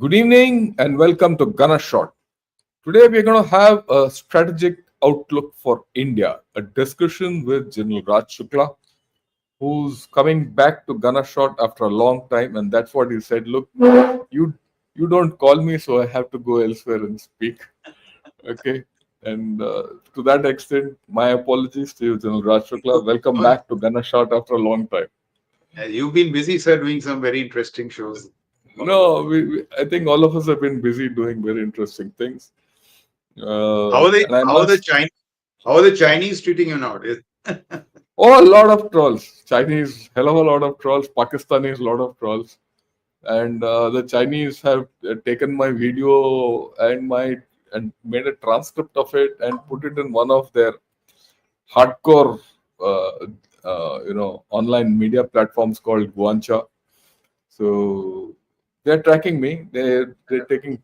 Good evening and welcome to Gunner Shot. Today we're going to have a strategic outlook for India, a discussion with General Raj Shukla, who's coming back to Gunner Shot after a long time, and that's what he said. Look, you you don't call me, so I have to go elsewhere and speak. Okay, and to that extent, my apologies to you, General Raj Shukla. Welcome Oh, back to Gunner Shot after a long time. you've been busy, sir, doing some very interesting shows. No, I think all of us have been busy doing very interesting things. How are they? And I How are the must. Chinese? How are the Chinese treating you nowadays? Oh, a lot of trolls. Chinese, hell of a lot of trolls. Pakistanis, a lot of trolls. And the Chinese have taken my video and made a transcript of it and put it in one of their hardcore, online media platforms called Guancha. So they're tracking me. They're taking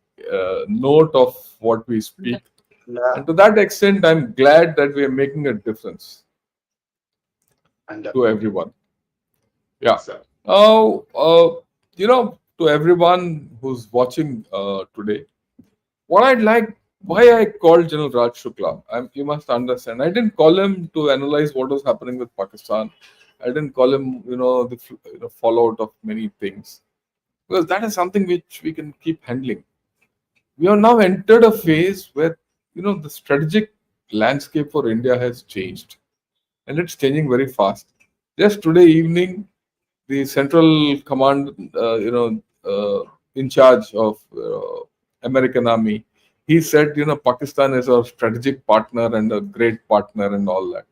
note of what we speak. Yeah, And to that extent, I'm glad that we are making a difference and to everyone. Yeah. sir. Now, to everyone who's watching today, what I'd like, why I called General Raj Shukla, you must understand, I didn't call him to analyze what was happening with Pakistan. I didn't call him, the fallout of many things, because that is something which we can keep handling. We have now entered a phase where, the strategic landscape for India has changed, and it's changing very fast. Just today evening, the central command, in charge of American Army, he said, Pakistan is our strategic partner and a great partner and all that.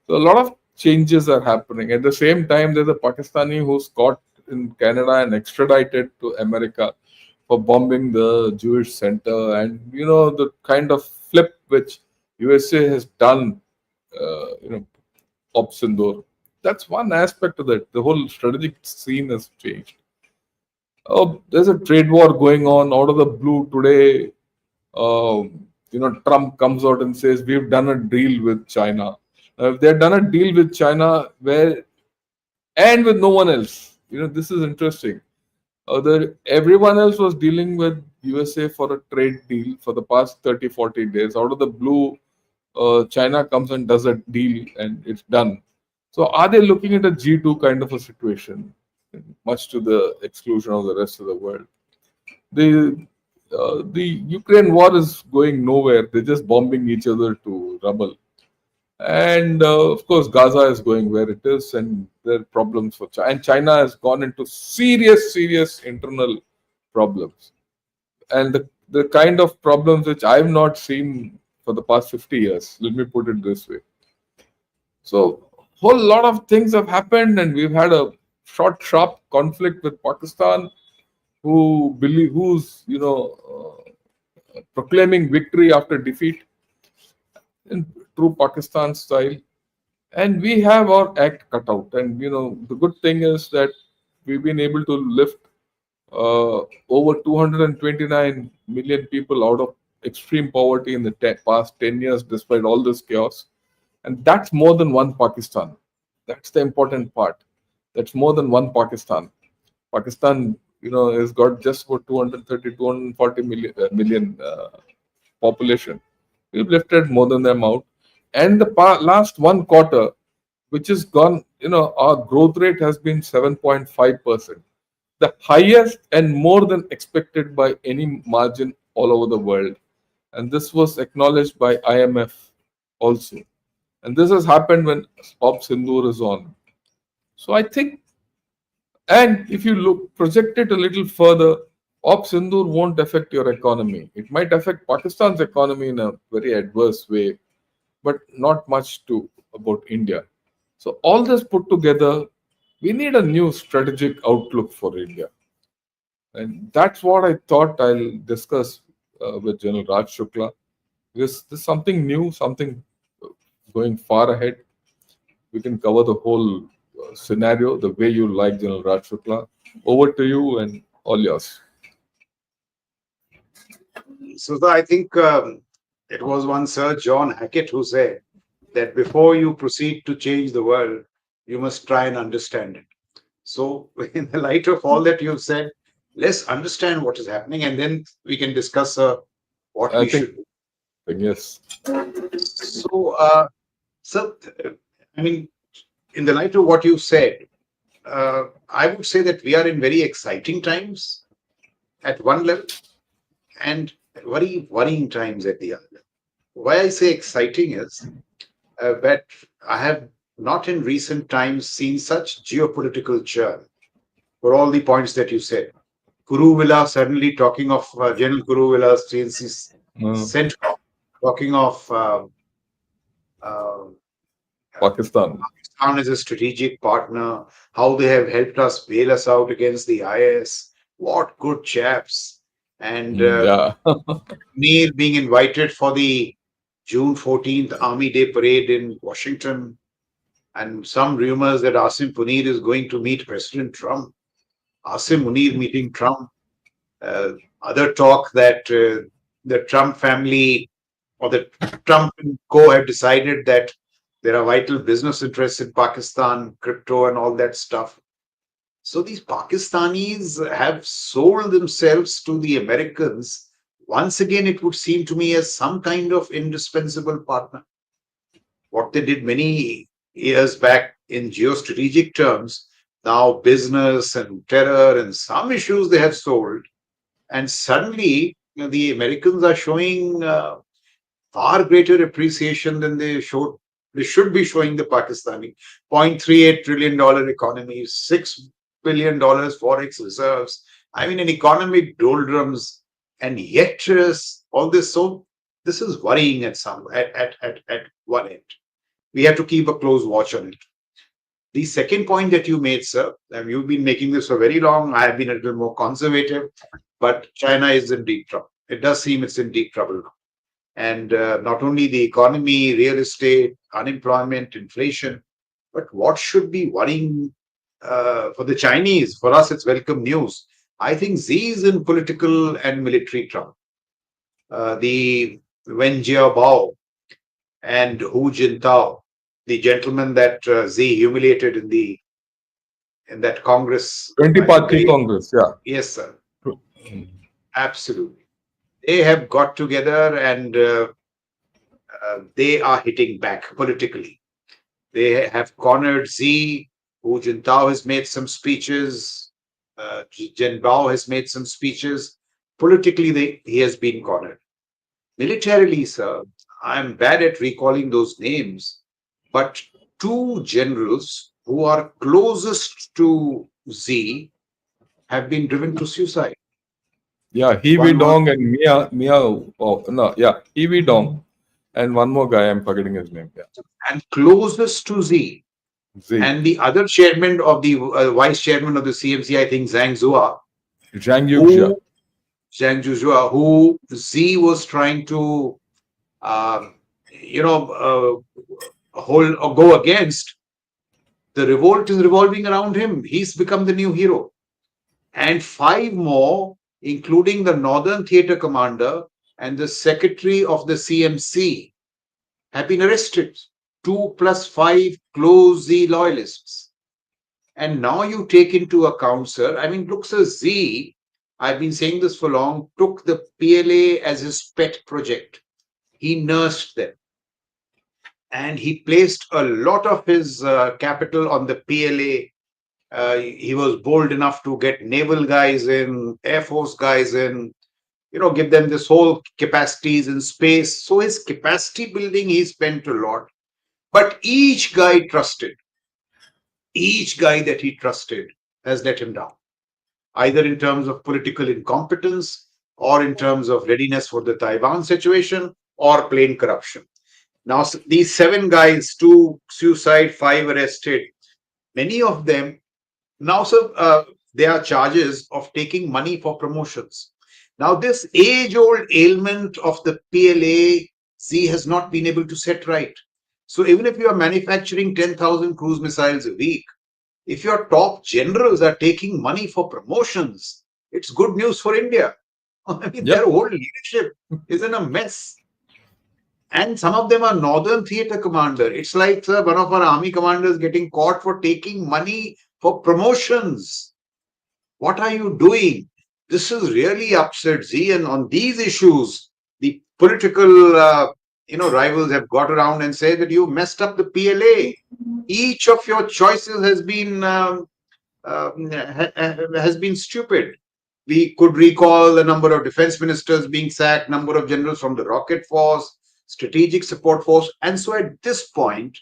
So a lot of changes are happening. At the same time, there's a Pakistani who's caught in Canada and extradited to America for bombing the Jewish center, and the kind of flip which USA has done, Op Sindoor. That's one aspect of that. The whole strategic scene has changed. Oh, there's a trade war going on out of the blue today. Trump comes out and says we've done a deal with China. They've done a deal with China where and with no one else. This is interesting. Everyone else was dealing with USA for a trade deal for the past 30, 40 days. Out of the blue, China comes and does a deal and it's done. So are they looking at a G2 kind of a situation, much to the exclusion of the rest of the world? The Ukraine war is going nowhere. They're just bombing each other to rubble. And of course, Gaza is going where it is, and there are problems for China. And China has gone into serious, serious internal problems. And the kind of problems which I've not seen for the past 50 years. Let me put it this way. So, whole lot of things have happened, and we've had a short, sharp conflict with Pakistan, who's proclaiming victory after defeat in true Pakistan style. And we have our act cut out. And the good thing is that we've been able to lift over 229 million people out of extreme poverty in the past 10 years, despite all this chaos. And that's more than one Pakistan. That's the important part. That's more than one Pakistan. Pakistan, has got just about 230, 240 million population. We've lifted more than them out. And the last one quarter, which is gone, our growth rate has been 7.5%, the highest and more than expected by any margin all over the world. And this was acknowledged by IMF also. And this has happened when Op Sindoor is on. So I think, and if you look project it a little further, Op Sindoor won't affect your economy. It might affect Pakistan's economy in a very adverse way, but not much to about India. So all this put together, we need a new strategic outlook for India. And that's what I thought I'll discuss with General Raj Shukla. This is something new, something going far ahead. We can cover the whole scenario the way you like, General Raj Shukla. Over to you and all yours. So, sir, I think it was one Sir John Hackett who said that before you proceed to change the world, you must try and understand it. So, in the light of all that you've said, Let's understand what is happening, and then we can discuss what I we think should do. yes. So, so I mean, in the light of what you said, I would say that we are in very exciting times at one level and very worrying times at the other. Why I say exciting is that I have not in recent times seen such geopolitical churn for all the points that you said. Kuruvilla suddenly talking of General Kuruvilla's Uh, CENTCOM, talking of uh, Pakistan. Pakistan as a strategic partner, how they have helped us bail us out against the IS. What good chaps. And Yeah. Neil being invited for the June 14th Army Day parade in Washington, and some rumors that Asim Munir is going to meet President Trump. Asim Munir meeting Trump. Uh, Other talk that the Trump family or the Trump and co have decided that there are vital business interests in Pakistan, crypto, and all that stuff. So these Pakistanis have sold themselves to the Americans. Once again, it would seem to me as some kind of indispensable partner. What they did many years back in geostrategic terms, now business and terror and some issues they have sold. And suddenly, the Americans are showing far greater appreciation than they should be showing the Pakistani. $0.38 trillion economy, $6 billion forex reserves. I mean, an economic doldrums, and yet all this. So this is worrying at one end. We have to keep a close watch on it. The second point that you made, sir, and you've been making this for very long. I have been a little more conservative, but China is in deep trouble. It does seem it's in deep trouble now. And not only the economy, real estate, unemployment, inflation, but what should be worrying for the Chinese? For us, it's welcome news. I think Xi is in political and military trouble. The Wen Jiabao and Hu Jintao, the gentleman that Xi humiliated in that Congress, 20 I party believe. Congress. Yeah. Yes, sir, absolutely. They have got together and they are hitting back politically. They have cornered Xi. Hu Jintao has made some speeches. Jen Bao has made some speeches. Politically, he has been cornered. Militarily, sir, I'm bad at recalling those names, but two generals who are closest to Xi have been driven to suicide. Yeah. Hiwi One was Dong and Mia. Oh, no. Yeah. Hiwi Dong. And one more guy. I'm forgetting his name. Yeah. and closest to Xi, Z. and the other chairman of the vice chairman of the CMC, I think Zhang Zhua, Zhang Yuxia. who Zhang Zhua, who Xi was trying to, uh, hold or go against. The revolt is revolving around him. He's become the new hero. And five more, including the Northern Theatre commander and the secretary of the CMC, have been arrested. Two plus five close Z loyalists. And now you take into account, sir, I mean, look, sir, Z, I've been saying this for long, took the PLA as his pet project. He nursed them and he placed a lot of his capital on the PLA. He was bold enough to get naval guys in, Air Force guys in, give them this whole capacities in space. So his capacity building, he spent a lot. But each guy that he trusted has let him down, either in terms of political incompetence or in terms of readiness for the Taiwan situation or plain corruption. Now, these seven guys, two suicide, five arrested, many of them now, sir, there are charges of taking money for promotions. Now, this age old ailment of the PLA, Z has not been able to set right. So, even if you are manufacturing 10,000 cruise missiles a week, if your top generals are taking money for promotions, it's good news for India. I mean, their Yep. whole leadership is in a mess. And some of them are Northern Theatre commander. It's like, sir, one of our army commanders getting caught for taking money for promotions. What are you doing? This is really upset Z, and on these issues, the political rivals have got around and said that you messed up the PLA. Each of your choices has been stupid. We could recall the number of defense ministers being sacked, number of generals from the rocket force, strategic support force, and so at this point,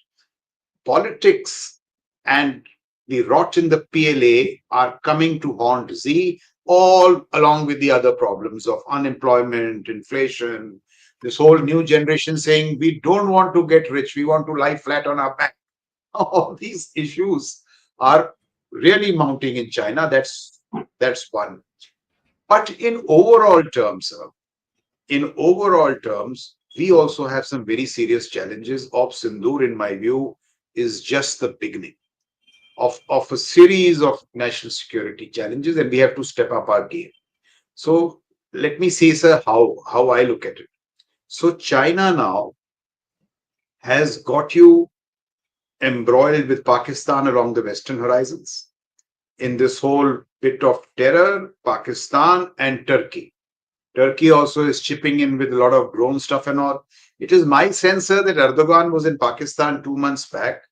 politics and the rot in the PLA are coming to haunt Z, all along with the other problems of unemployment, inflation, this whole new generation saying we don't want to get rich, we want to lie flat on our back. All these issues are really mounting in China. That's one. But in overall terms, we also have some very serious challenges. Op Sindoor, in my view, is just the beginning of a series of national security challenges, and we have to step up our game. So let me say, sir, how I look at it. So China now has got you embroiled with Pakistan along the western horizons in this whole bit of terror, Pakistan and Turkey. Turkey also is chipping in with a lot of drone stuff and all. It is my sense, sir, that Erdogan was in Pakistan 2 months back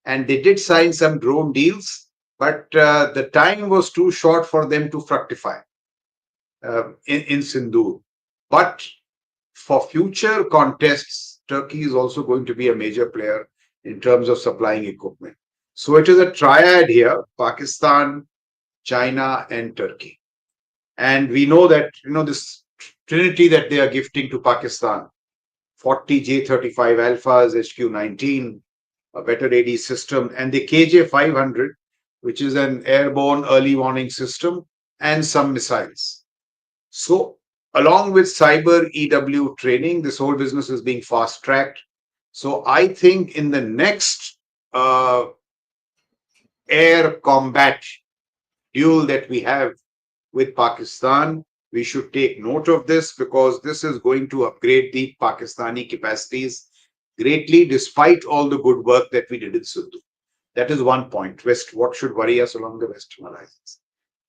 and they did sign some drone deals, but the time was too short for them to fructify in Sindhu. But for future contests, Turkey is also going to be a major player in terms of supplying equipment. So it is a triad here: Pakistan, China, and Turkey. And we know that, this trinity that they are gifting to Pakistan, 40 J-35 Alphas, HQ-19, a better AD system, and the KJ-500, which is an airborne early warning system, and some missiles. So along with cyber EW training, this whole business is being fast tracked. So I think in the next air combat duel that we have with Pakistan, we should take note of this because this is going to upgrade the Pakistani capacities greatly, despite all the good work that we did in Sindhu. That is one point. What should worry us along the western horizons?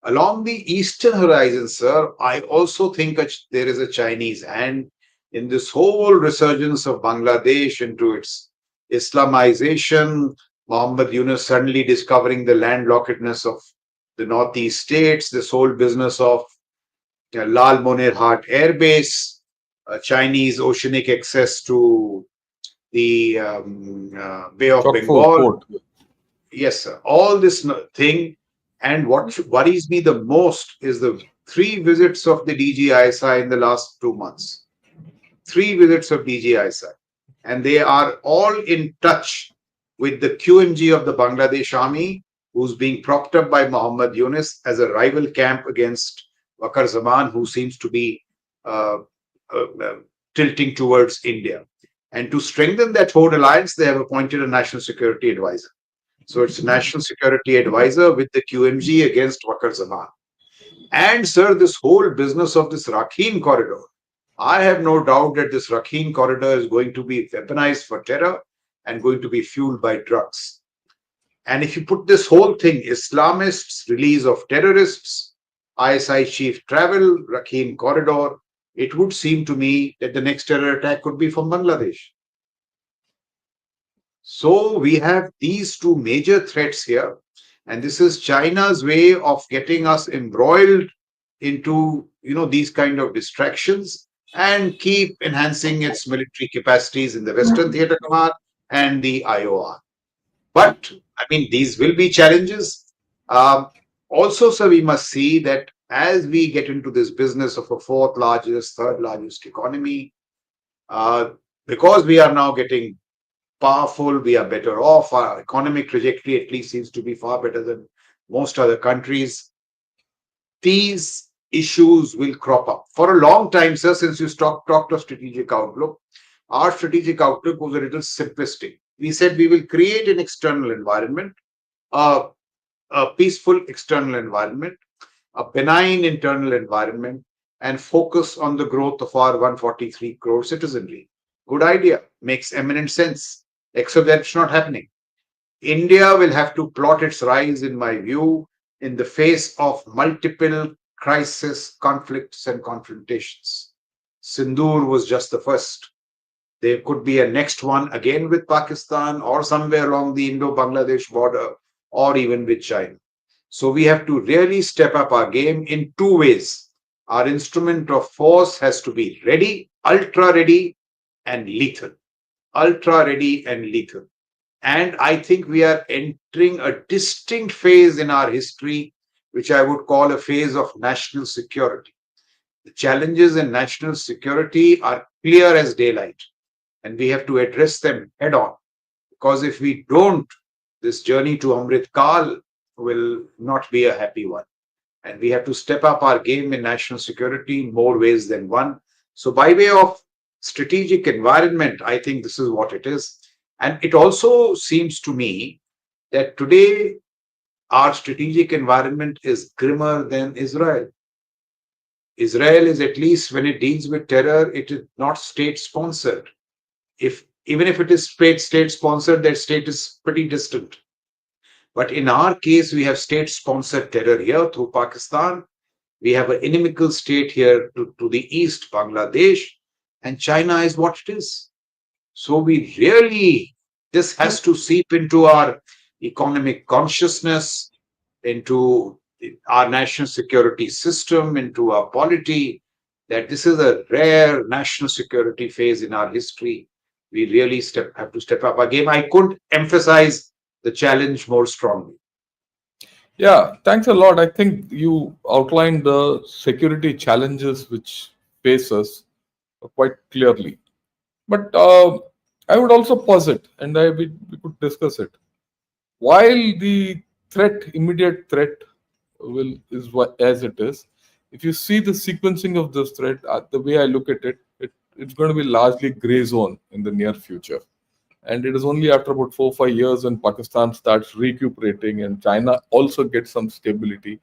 Along the eastern horizon, sir, I also think there is a Chinese hand in this whole resurgence of Bangladesh into its Islamization. Muhammad Yunus suddenly discovering the landlockedness of the northeast states, this whole business of Lal Monir Hat Air Base, Chinese oceanic access to the Bay of Chokford Bengal. Port. Yes, sir. All this thing. And what worries me the most is the 3 visits of the DGISI in the last 2 months. 3 visits of DGISI. And they are all in touch with the QMG of the Bangladesh army, who's being propped up by Muhammad Yunus as a rival camp against Wakar Zaman, who seems to be uh, tilting towards India. And to strengthen that whole alliance, they have appointed a national security advisor. So it's a national security advisor with the QMG against Wakar Zaman. And sir, this whole business of this Rakhine corridor, I have no doubt that this Rakhine corridor is going to be weaponized for terror and going to be fueled by drugs. And if you put this whole thing, Islamists, release of terrorists, ISI chief travel, Rakhine corridor, it would seem to me that the next terror attack could be from Bangladesh. So we have these two major threats here, and this is China's way of getting us embroiled into these kind of distractions and keep enhancing its military capacities in the Western Theatre Command and the IOR. But I mean, these will be challenges. Also, sir, we must see that as we get into this business of a fourth largest, third largest economy, uh, because we are now getting powerful, we are better off. Our economic trajectory at least seems to be far better than most other countries. These issues will crop up. For a long time, sir, since you talked of strategic outlook, our strategic outlook was a little simplistic. We said we will create an external environment, a, a peaceful external environment, a benign internal environment, and focus on the growth of our 143 crore citizenry. Good idea, makes eminent sense, except that's not happening. India will have to plot its rise, in my view, in the face of multiple crisis, conflicts, and confrontations. Sindoor was just the first. There could be a next one again with Pakistan or somewhere along the Indo Bangladesh border or even with China. So we have to really step up our game in two ways. Our instrument of force has to be ready, ultra ready, and lethal. Ultra ready and lethal. And I think we are entering a distinct phase in our history, which I would call a phase of national security. The challenges in national security are clear as daylight, and we have to address them head on. Because if we don't, this journey to Amrit Kal will not be a happy one. And we have to step up our game in national security in more ways than one. So, by way of strategic environment, I think this is what it is. And it also seems to me that today our strategic environment is grimmer than Israel. Israel is, at least when it deals with terror, it is not state sponsored. If even if it is state sponsored, that state is pretty distant. But in our case, we have state sponsored terror here through Pakistan. We have an inimical state here to the east, Bangladesh, and China is what it is. So we really, this has to seep into our economic consciousness, into our national security system, into our polity, that this is a rare national security phase in our history. We really have to step up our game. I couldn't emphasize the challenge more strongly. Yeah, thanks a lot. I think you outlined the security challenges which face us quite clearly. But I would also posit, and we could discuss it. While the immediate threat, is what as it is, if you see the sequencing of this threat, the way I look at it, it's going to be largely gray zone in the near future. And it is only after about 4 5 years when Pakistan starts recuperating and China also gets some stability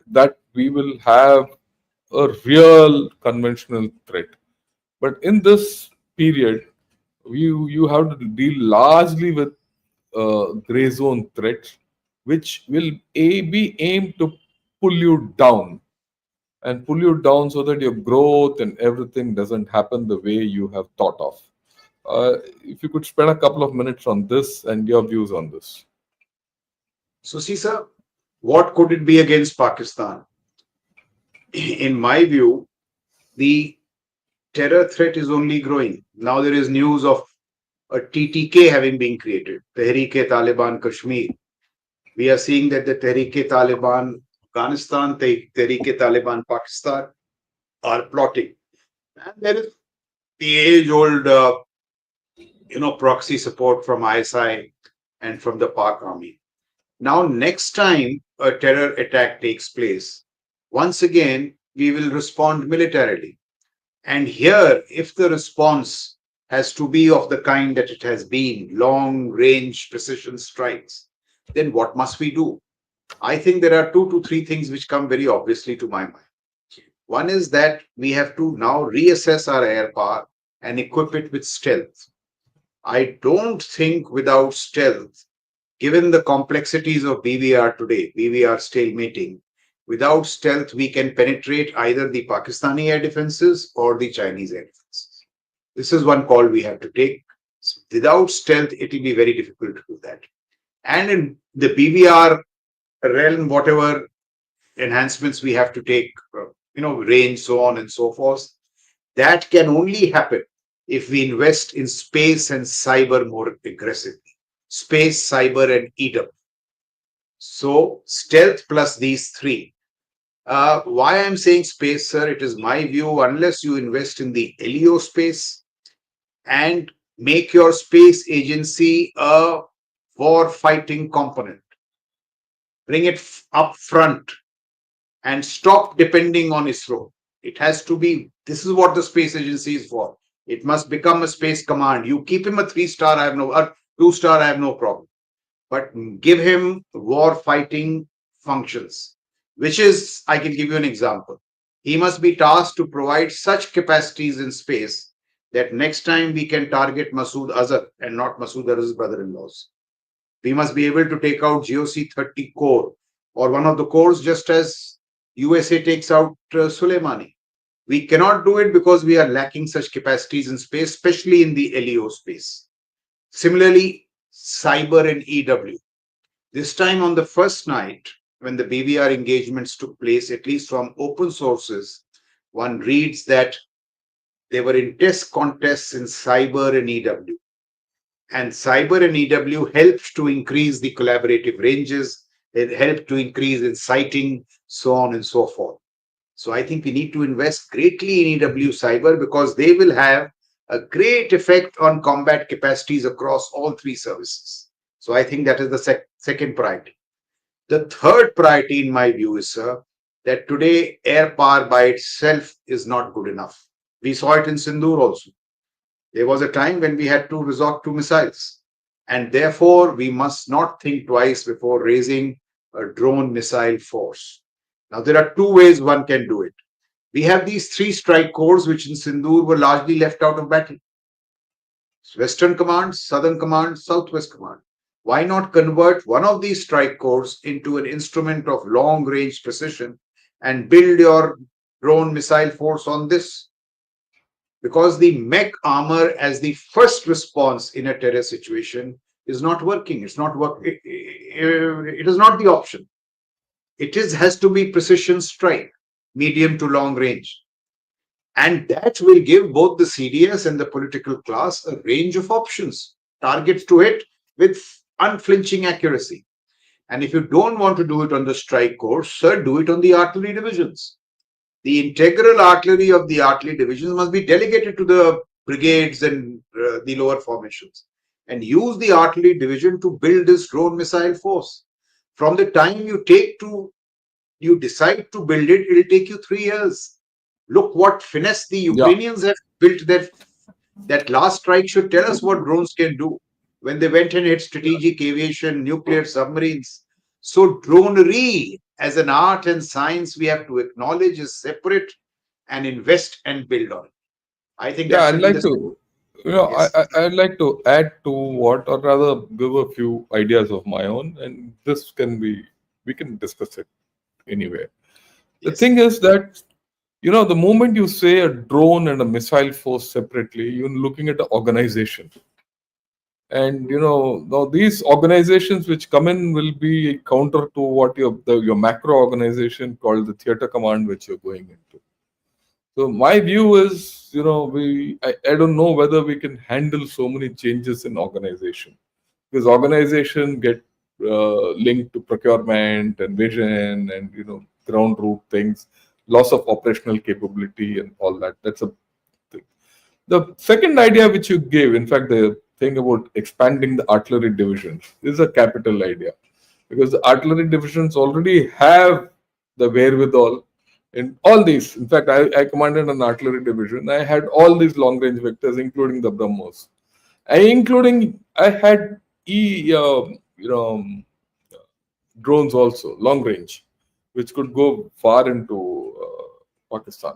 that we will have a real conventional threat. But in this period, you have to deal largely with gray zone threats, which will be aimed to pull you down so that your growth and everything doesn't happen the way you have thought of. If you could spend a couple of minutes on this and your views on this. So, see, sir, what could it be against Pakistan? In my view, the terror threat is only growing. Now there is news of a TTK having been created, Tehreek-e-Taliban Kashmir. We are seeing that the Tehreek-e-Taliban Afghanistan, Tehreek-e-Taliban Pakistan are plotting. And there is the age-old, proxy support from ISI and from the Pak army. Now, next time a terror attack takes place, once again, we will respond militarily. And here, if the response has to be of the kind that it has been, long range precision strikes, then what must we do? I think there are 2 to 3 things which come very obviously to my mind. One is that we have to now reassess our air power and equip it with stealth. I don't think without stealth, given the complexities of BVR today, BVR stalemating, without stealth, we can penetrate either the Pakistani air defenses or the Chinese air defenses. This is one call we have to take. Without stealth, it will be very difficult to do that. And in the BVR realm, whatever enhancements we have to take, range, so on and so forth, that can only happen if we invest in space and cyber more aggressively. Space, cyber, and EW. So, stealth plus these three. Why I'm saying space, sir, it is my view, unless you invest in the LEO space and make your space agency a war fighting component, bring it up front and stop depending on ISRO. It has to be, this is what the space agency is for. It must become a space command. You keep him a 3-star, I have no, or 2-star, I have no problem. But give him war fighting functions, which is, I can give you an example. He must be tasked to provide such capacities in space that next time we can target Masood Azhar and not Masood Azhar's brother-in-laws. We must be able to take out GOC 30 core or one of the cores just as USA takes out Soleimani. We cannot do it because we are lacking such capacities in space, especially in the LEO space. Similarly, cyber and EW. This time on the first night, when the BBR engagements took place, at least from open sources, one reads that they were in test contests in cyber and EW. And cyber and EW helped to increase the collaborative ranges, it helped to increase in sighting, so on and so forth. So I think we need to invest greatly in EW cyber because they will have a great effect on combat capacities across all three services. So I think that is the second priority. The third priority, in my view, is, sir, that today air power by itself is not good enough. We saw it in Sindoor also. There was a time when we had to resort to missiles. And therefore, we must not think twice before raising a drone missile force. Now, there are two ways one can do it. We have these three strike corps, which in Sindoor were largely left out of battle. Western Command, Southern Command, Southwest Command. Why not convert one of these strike corps into an instrument of long range precision and build your drone missile force on this? Because the mech armor as the first response in a terror situation is not working. It's not work. It is not the option. It is has to be precision strike, medium to long range. And that will give both the CDS and the political class a range of options, targets to hit with unflinching accuracy. And if you don't want to do it on the strike corps, sir, do it on the artillery divisions. The integral artillery of the artillery divisions must be delegated to the brigades and the lower formations and use the artillery division to build this drone missile force. From the time you decide to build it, it will take you 3 years. Look what finesse the Yeah, Ukrainians have built. That last strike should tell us what drones can do when they went and hit strategic aviation, nuclear submarines. So dronery as an art and science we have to acknowledge is separate and invest and build on it. I think yeah. that I'd should be like the to, you know, yes. I'd like to add to what, or rather, give a few ideas of my own, and this can be, we can discuss it anywhere. The Yes. thing is that, the moment you say a drone and a missile force separately, you're looking at the organization. And now these organizations which come in will be counter to what your macro organization called the theater command, which you're going into. So my view is, I don't know whether we can handle so many changes in organization, because organization get linked to procurement and vision and ground root things, loss of operational capability and all that. That's a thing. The second idea which you gave, in fact, the thing about expanding the artillery divisions, is a capital idea, because the artillery divisions already have the wherewithal in all these. In fact, I commanded an artillery division. I had all these long range vectors, including the BrahMos. I had drones also, long range, which could go far into Pakistan.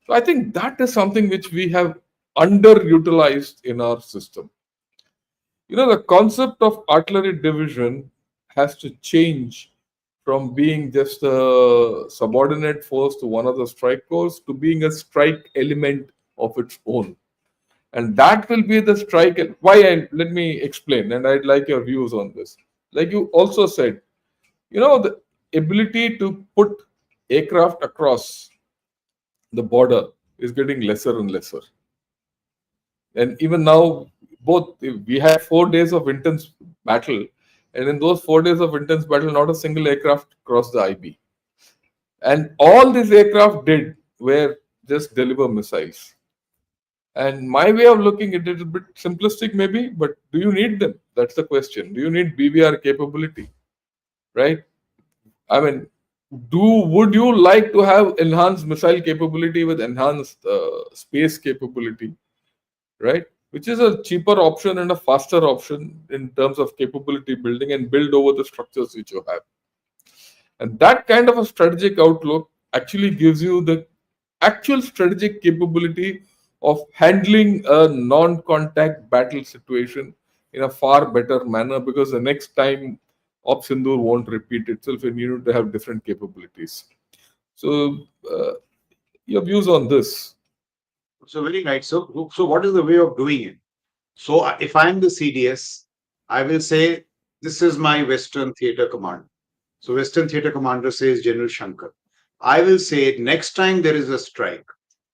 So I think that is something which we have underutilized in our system. The concept of artillery division has to change from being just a subordinate force to one of the strike corps to being a strike element of its own. And that will be the strike. Let me explain, and I'd like your views on this. Like you also said, the ability to put aircraft across the border is getting lesser and lesser. And even now, both we had 4 days of intense battle, and in those 4 days of intense battle, not a single aircraft crossed the IB. And all these aircraft did were just deliver missiles. And my way of looking at it is a bit simplistic, maybe, but do you need them? That's the question. Do you need BBR capability? Right? I mean, would you like to have enhanced missile capability with enhanced space capability? Right? Which is a cheaper option and a faster option in terms of capability building and build over the structures which you have. And that kind of a strategic outlook actually gives you the actual strategic capability of handling a non contact battle situation in a far better manner, because the next time Op Sindoor won't repeat itself and you need to have different capabilities. So, your views on this? So very right. So what is the way of doing it? So if I'm the CDS, I will say, this is my Western Theatre Command. So Western Theatre Commander says General Shankar. I will say, next time there is a strike,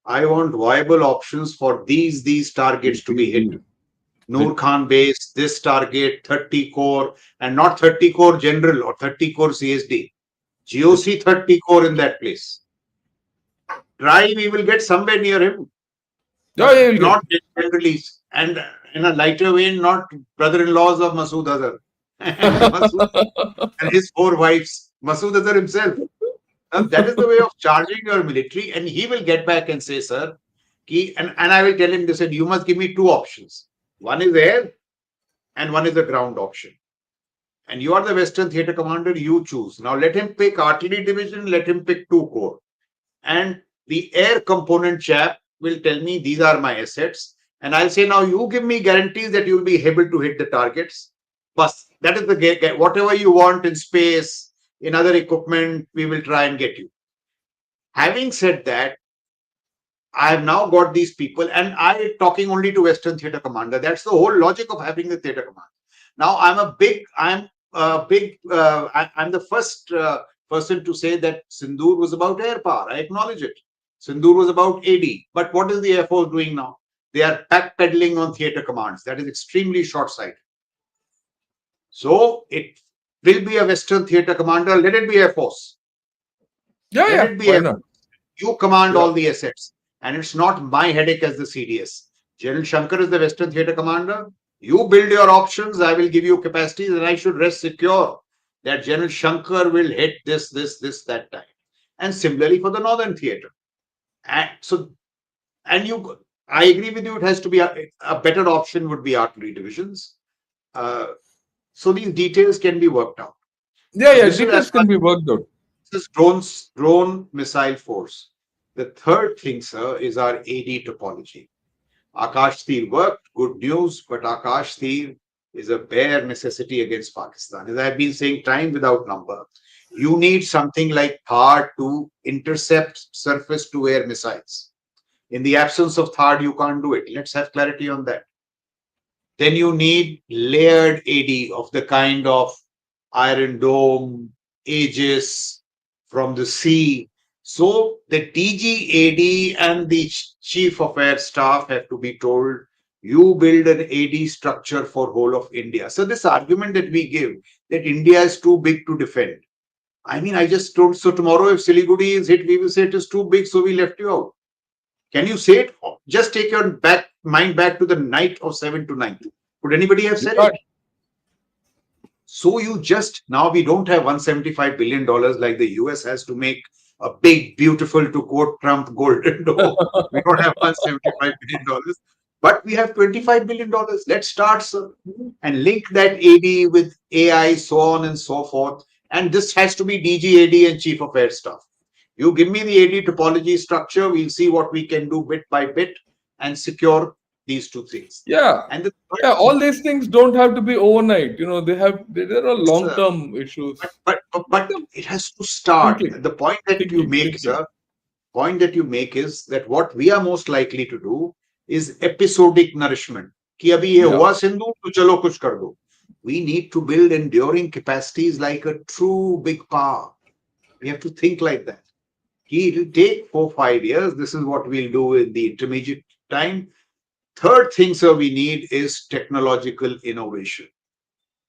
I want viable options for these targets to be hit. Noor Right. Khan base, this target, 30 core, and not 30 core general or 30 core CSD. Right. GOC 30 core in that place. Try, we will get somewhere near him, Yeah, but yeah, you'll get. not generally. And in a lighter vein, not brother-in-laws of Masood Azhar and Masood and his four wives, Masood Azhar himself. That is the way of charging your military, and he will get back and say, sir, and I will tell him this, and you must give me two options. One is air, and one is the ground option. And you are the Western Theatre Commander, you choose. Now let him pick artillery division, let him pick two corps. And the air component chap will tell me these are my assets. And I'll say, now you give me guarantees that you'll be able to hit the targets. But that is the whatever you want in space, in other equipment, we will try and get you. Having said that, I have now got these people, and I talking only to Western Theatre Commander. That's the whole logic of having the theatre command. Now I'm the first person to say that Sindoor was about air power. I acknowledge it. Sindoor was about AD. But what is the Air Force doing now? They are backpedaling on theatre commands. That is extremely short-sighted. So it will be a Western Theatre Commander. Let it be Air Force. Yeah, Let yeah. it be Why Air not? Force. You command Yeah. all the assets. And it's not my headache as the CDS. General Shankar is the Western Theatre Commander. You build your options, I will give you capacities, and I should rest secure that General Shankar will hit this, that time. And similarly for the Northern Theatre. And so, and you, I agree with you, it has to be a better option would be artillery divisions. Uh, so these details can be worked out. Yeah, So yeah. this is as Details far can be worked out. as drone missile force. The third thing, sir, is our AD topology. Akash Tir worked, good news, but Akash Tir is a bare necessity against Pakistan. As I've been saying time without number, you need something like THAAD to intercept surface to air missiles. In the absence of THAAD, you can't do it. Let's have clarity on that. Then you need layered AD of the kind of Iron Dome, Aegis from the sea. So the TGAD and the Chief of Air Staff have to be told, you build an AD structure for whole of India. So this argument that we give that India is too big to defend. I mean, I just told, so tomorrow if Siliguri is hit, we will say it is too big, so we left you out. Can you say it? Just take your mind back to the night of 7 to 9. Could anybody have You said can't. it? So you just, now we don't have $175 billion like the US has to make a big, beautiful, to quote Trump, golden dome. We don't have $175 billion, but we have $25 billion. Let's start, sir, and link that AD with AI, so on and so forth. And this has to be DGAD and Chief of Air Staff. You give me the AD topology structure, we'll see what we can do bit by bit and secure these two things. Yeah. And the third Yeah. thing, All these things don't have to be overnight. There are long sir, term issues. but Yeah, it has to start. thinking, The point that you thinking, make, thinking. sir, point that you make is that what we are most likely to do is episodic nourishment. कि अभी ये Yeah. हुआ सिंधु तो चलो कुछ कर दो. We need to build enduring capacities like a true big power. We have to think like that. It will take 4 5 years. This is what we'll do in the intermediate time. Third thing, sir, we need is technological innovation,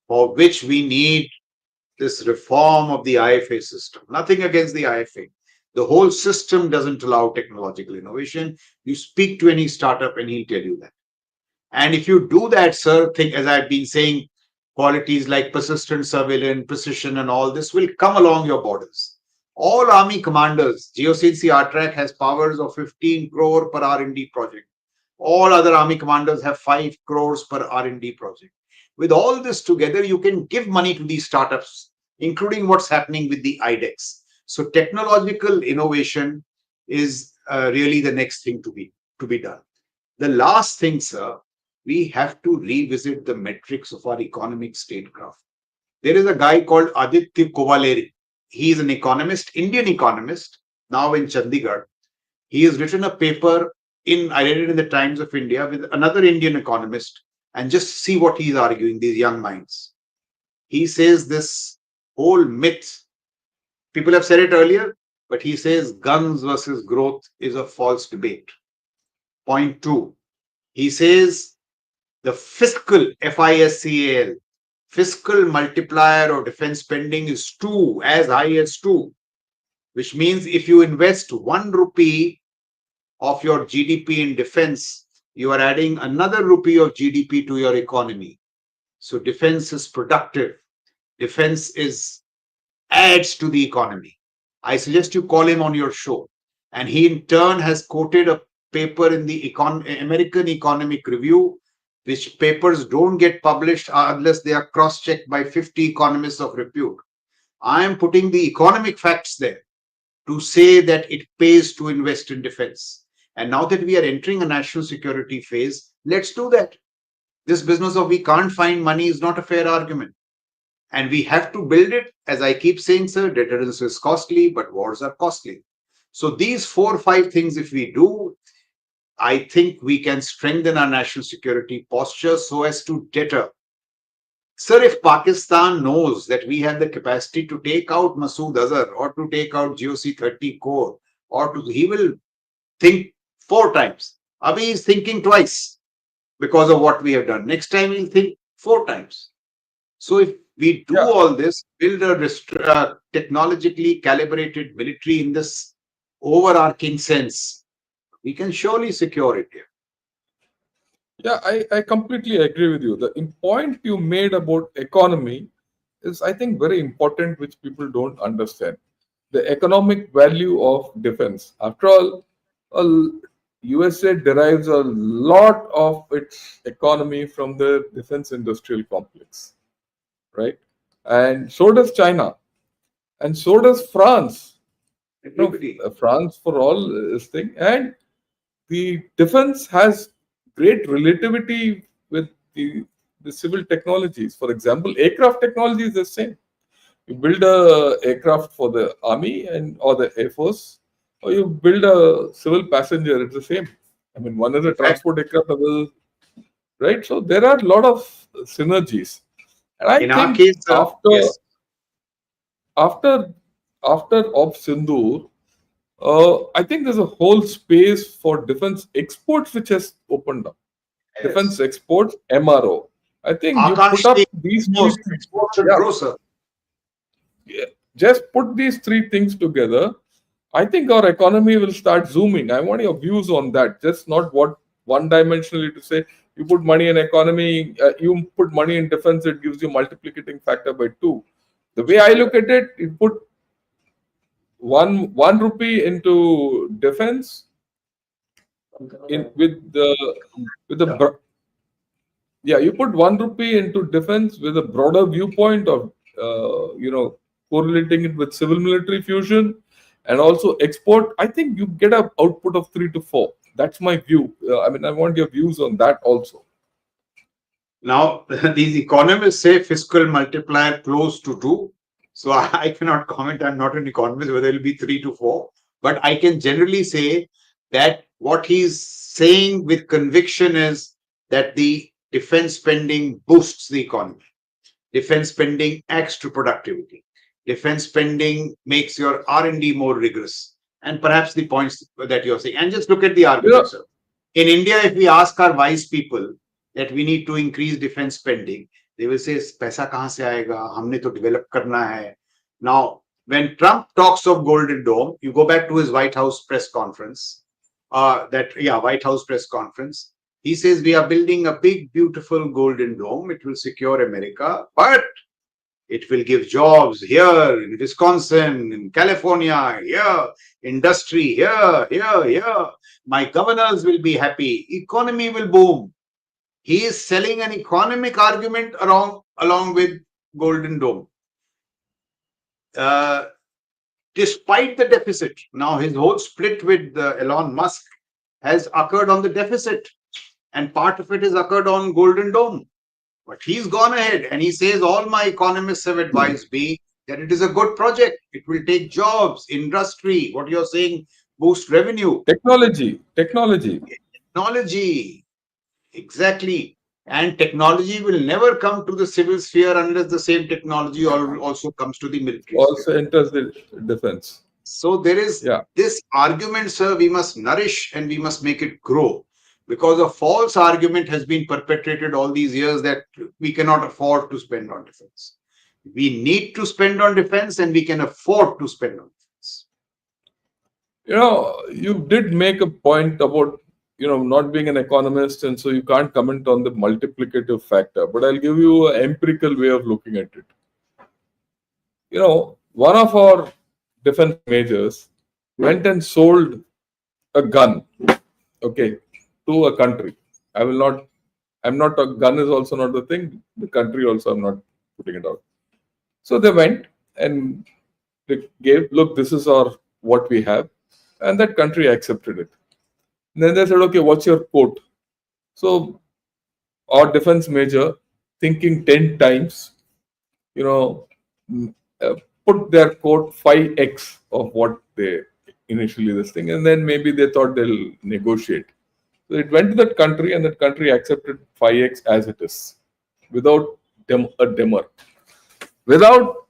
for which we need this reform of the IFA system. Nothing against the IFA. The whole system doesn't allow technological innovation. You speak to any startup and he'll tell you that. And if you do that, sir, think, as I've been saying, qualities like persistent surveillance, precision, and all this will come along your borders. All army commanders, GeoCNC RTRAC has powers of 15 crore per R&D project. All other army commanders have 5 crores per R&D project. With all this together, you can give money to these startups, including what's happening with the IDEX. So technological innovation is really the next thing to be done. The last thing, sir, we have to revisit the metrics of our economic statecraft. There is a guy called Aditya Kovaleri. He is an economist, Indian economist, now in Chandigarh. He has written a paper I read it in the Times of India with another Indian economist, and just see what he's arguing, these young minds. He says this whole myth, people have said it earlier, but he says guns versus growth is a false debate. Point two, he says the fiscal, FISCAL, fiscal multiplier of defense spending is 2, as high as 2, which means if you invest 1 rupee of your GDP in defense, you are adding another rupee of GDP to your economy. So defense is productive. Defense adds to the economy. I suggest you call him on your show. And he in turn has quoted a paper in the American Economic Review, which papers don't get published unless they are cross-checked by 50 economists of repute. I am putting the economic facts there to say that it pays to invest in defense. And now that we are entering a national security phase, let's do that. This business of we can't find money is not a fair argument. And we have to build it. As I keep saying, sir, deterrence is costly, but wars are costly. So these 4 or 5 things, if we do, I think we can strengthen our national security posture so as to deter. Sir, if Pakistan knows that we have the capacity to take out Masood Azhar or to take out GOC-30 core, he will think 4 times. Abhi is thinking twice because of what we have done. Next time he'll think 4 times. So if we do Yeah, all this, build a technologically calibrated military in this overarching sense, we can surely secure it here. yeah, I completely agree with you. The point you made about economy is, I think, very important, which people don't understand. The economic value of defense. After all, USA derives a lot of its economy from the defense industrial complex, right? And so does China, and so does France. Everybody. France for all this thing, and the defense has great relativity with the civil technologies. For example, aircraft technology is the same. You build a aircraft for the army and or the air force, or you build a civil passenger. It's the same. I mean, one is a In fact, transport aircraft, other, right? So there are a lot of synergies, and I in our think case, yes, after after Op Sindoor, I think there's a whole space for defense exports which has opened up. Defense yes. exports, MRO. I think you put Akansh, up these three most things. exports should Yeah, grow, sir. yeah. Just put these three things together. I think our economy will start zooming. I want your views on that. Just not what one dimensionally to say you put money in economy, you put money in defense, it gives you multiplicating factor by 2. The way I look at it, you put one rupee into defense in with the yeah, you put 1 rupee into defense with a broader viewpoint of correlating it with civil military fusion and also export. I think you get an output of 3 to 4. That's my view. I mean, I want your views on that also. Now, these economists say fiscal multiplier close to 2. So I cannot comment. I'm not an economist whether it will be 3 to 4. But I can generally say that what he's saying with conviction is that the defense spending boosts the economy. Defense spending adds to productivity. Defense spending makes your R&D more rigorous. And perhaps the points that you're saying. And just look at the You know, argument, sir. In India, if we ask our wise people that we need to increase defense spending, they will say, "Paisa kahan se aayega? Humne to develop karna hai." Now, when Trump talks of Golden Dome, you go back to his White House press conference. White House press conference. He says we are building a big, beautiful Golden Dome. It will secure America, but it will give jobs here in Wisconsin, in California, here, industry here. My governors will be happy. Economy will boom. He is selling an economic argument along with Golden Dome. Uh, Despite the deficit, now his whole split with Elon Musk has occurred on the deficit, and part of it has occurred on Golden Dome. But he's gone ahead and he says, all my economists have advised me that it is a good project. It will take jobs, industry, what you're saying, boost revenue, Technology. technology. Exactly. And technology will never come to the civil sphere unless the same technology also comes to the military sphere. Also enters the defense. So there is Yeah. this argument, sir, we must nourish and we must make it grow, because a false argument has been perpetrated all these years that we cannot afford to spend on defense. We need to spend on defense and we can afford to spend on defense. You did make a point about not being an economist, and so you can't comment on the multiplicative factor. But I'll give you an empirical way of looking at it. One of our defense majors went and sold a gun, okay, to a country. I will not. I'm not. A gun is also not the thing. The country also. I'm not putting it out. So they went and they gave. Look, this is our what we have, and that country accepted it. And then they said, okay, what's your quote? So our defense major, thinking 10 times, you know, mm, put their quote 5x of what they initially this thing, and then maybe they thought they'll negotiate. So it went to that country, and that country accepted 5x as it is, without a dimmer, without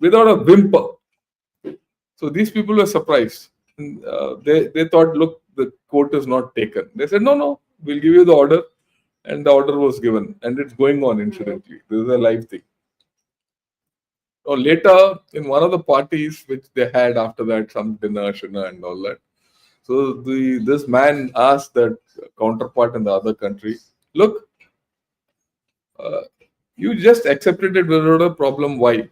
without a whimper. So these people were surprised. And, they thought, look, the quote is not taken. They said, no, no, we'll give you the order, and the order was given, and it's going on. Incidentally, this is a live thing. Or later, in one of the parties which they had after that, some dinner, shina, and all that. So this man asked that counterpart in the other country, look, uh, you just accepted it without a problem. Why?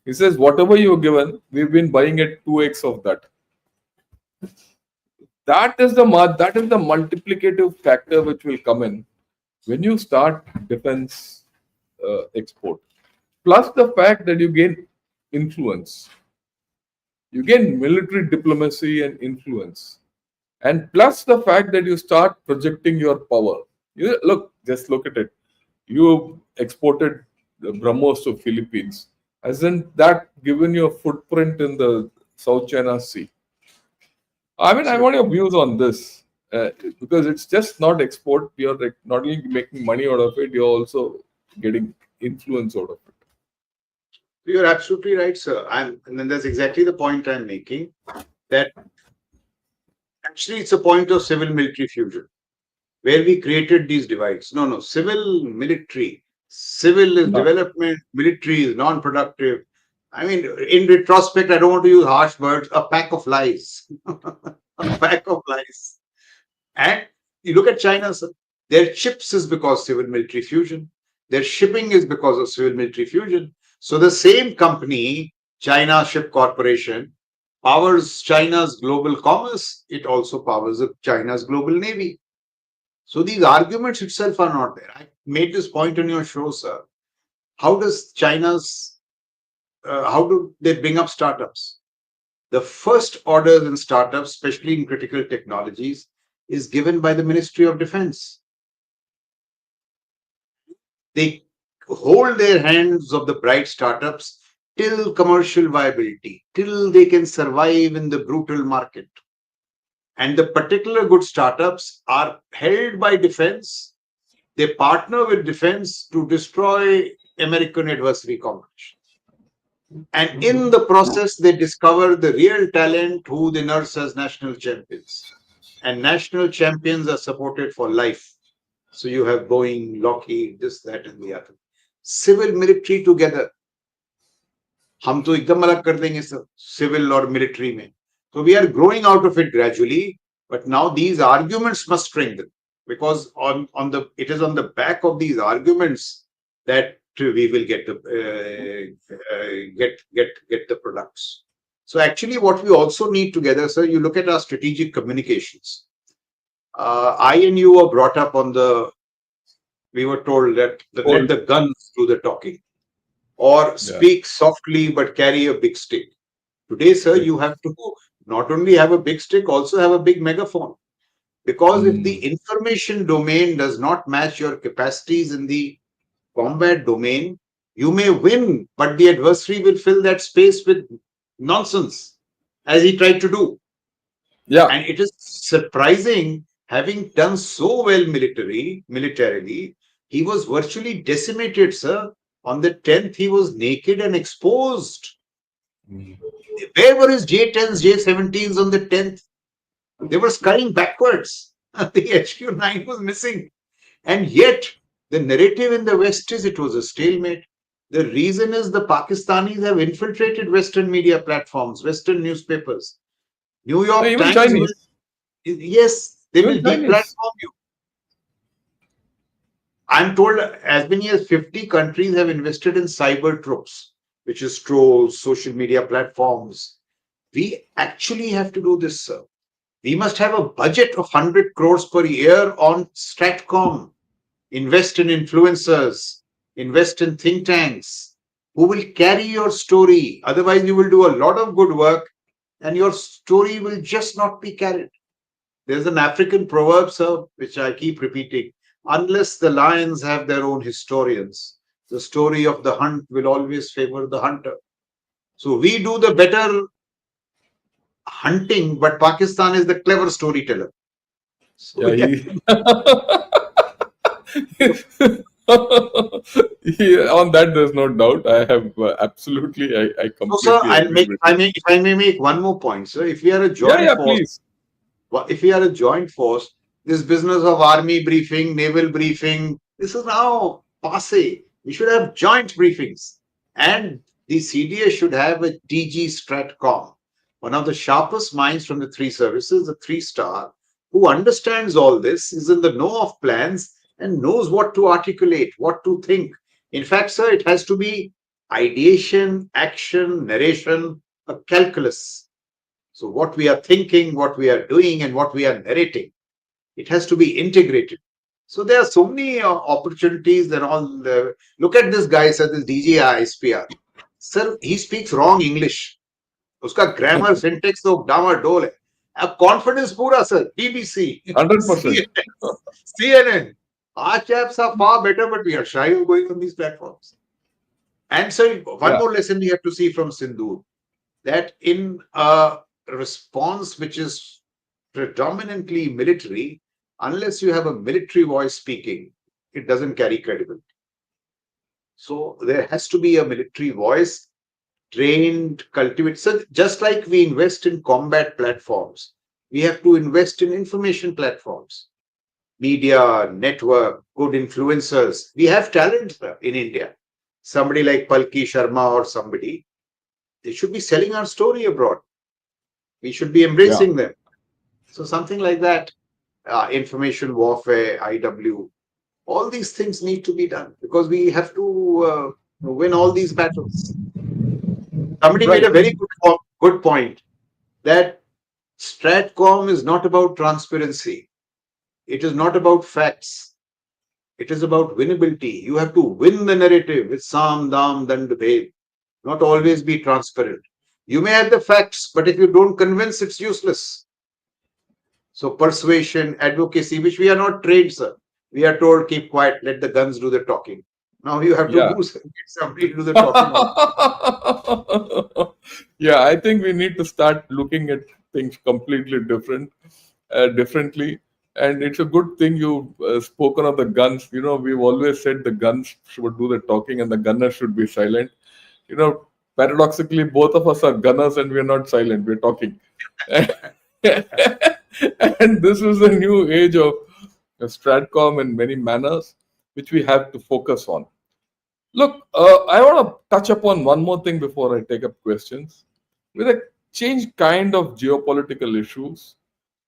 He says, whatever you've given, we've been buying at 2x of that. That is the multiplicative factor which will come in when you start defense export. Plus the fact that you gain influence, you gain military diplomacy and influence, and plus the fact that you start projecting your power. Just look at it. You exported the BrahMos to Philippines. Hasn't that given you a footprint in the South China Sea? I mean, I want your views on this, because it's just not export. You're like not only making money out of it, you're also getting influence out of it. You're absolutely right, sir. And then that's exactly the point I'm making, that actually it's a point of civil military fusion where we created these divides. No, no, civil military. Civil is Yeah. development, military is non productive. I mean, in retrospect, I don't want to use harsh words, a pack of lies. A pack of lies. And you look at China, sir, their chips is because civil military fusion. Their shipping is because of civil military fusion. So the same company, China Ship Corporation, powers China's global commerce. It also powers China's global navy. So these arguments itself are not there. I made this point on your show, sir. How does how do they bring up startups? The first orders in startups, especially in critical technologies, is given by the Ministry of Defense. They hold their hands of the bright startups till commercial viability, till they can survive in the brutal market. And the particular good startups are held by defense. They partner with defense to destroy American adversary competition. And in the process, they discover the real talent who they nurse as national champions. And national champions are supported for life. So you have Boeing, Lockheed, this, that, and the other. Civil military together. हम तो एकदम अलग कर देंगे सब civil और military में. So we are growing out of it gradually, but now these arguments must strengthen, because it is on the back of these arguments that we will get the products. So actually, what we also need together, sir, you look at our strategic communications. I and you were brought up on we were told that let the guns do the talking, or speak softly but carry a big stick. Today, sir, you have to not only have a big stick, also have a big megaphone. Because if the information domain does not match your capacities in the combat domain, You may win, but the adversary will fill that space with nonsense, as he tried to do. Yeah. And it is surprising, having done so well militarily, he was virtually decimated, sir. On the 10th, he was naked and exposed. Where were his J-10s, J-17s on the 10th? They were scurrying backwards. The HQ-9 was missing. And yet, the narrative in the West is it was a stalemate. The reason is the Pakistanis have infiltrated Western media platforms, Western newspapers. New No, York even Times will, Chinese. yes, they will Even Chinese. deplatform you. I'm told as many as 50 countries have invested in cyber troops, which is trolls, social media platforms. We actually have to do this, sir. We must have a budget of 100 crores per year on Stratcom, invest in influencers, invest in think tanks who will carry your story. Otherwise, you will do a lot of good work and your story will just not be carried. There's an African proverb, sir, which I keep repeating. Unless the lions have their own historians, the story of the hunt will always favor the hunter. So we do the better hunting, but Pakistan is the clever storyteller. So Yeah, we have he. to. On that, there's no doubt. I have absolutely, I So, sir, completely agree with you. if I may make one more point, sir. If we are a Yeah, joint yeah, force, please. if we are a joint force, this business of army briefing, naval briefing, this is now passe. We should have joint briefings. And the CDA should have a DG Stratcom, one of the sharpest minds from the three services, the three-star, who understands all this, is in the know of plans, and knows what to articulate, what to think. In fact, sir, it has to be ideation, action, narration, a calculus. So, what we are thinking, what we are doing, and what we are narrating, it has to be integrated. So, there are so many opportunities and all. Look at this guy, sir, this DGI SPR. Sir, he speaks wrong English. उसका grammar syntax तो डामाडोल है. Confidence पूरा, sir. BBC, 100%. CNN, CNN. Our chaps are far better, but we are shy of going on these platforms. And so, one Yeah, more lesson we have to see from Sindhu, that in a response which is predominantly military, unless you have a military voice speaking, it doesn't carry credibility. So there has to be a military voice, trained, cultivated. So just like we invest in combat platforms, we have to invest in information platforms, media, network, good influencers. We have talent in India. Somebody like Palki Sharma or somebody, they should be selling our story abroad. We should be yeah. embracing them. So something like that, information warfare, IW, all these things need to be done because we have to win all these battles. Somebody made Right. a very good point that Stratcom is not about transparency. It is not about facts. It is about winnability. You have to win the narrative with Sam, Dam, Dand, Bhed. Not always be transparent. You may have the facts, but if you don't convince, it's useless. So persuasion, advocacy, which we are not trained, sir. We are told keep quiet, let the guns do the talking. Now you have to Yeah. do somebody to do the talking also. Yeah, I think we need to start looking at things completely differently. And it's a good thing you spoken of the guns. We've always said the guns should do the talking and the gunners should be silent. Paradoxically, both of us are gunners and we're not silent. We're talking. And this is the new age of Stratcom in many manners, which we have to focus on. Look, I want to touch upon one more thing before I take up questions. With a changed kind of geopolitical issues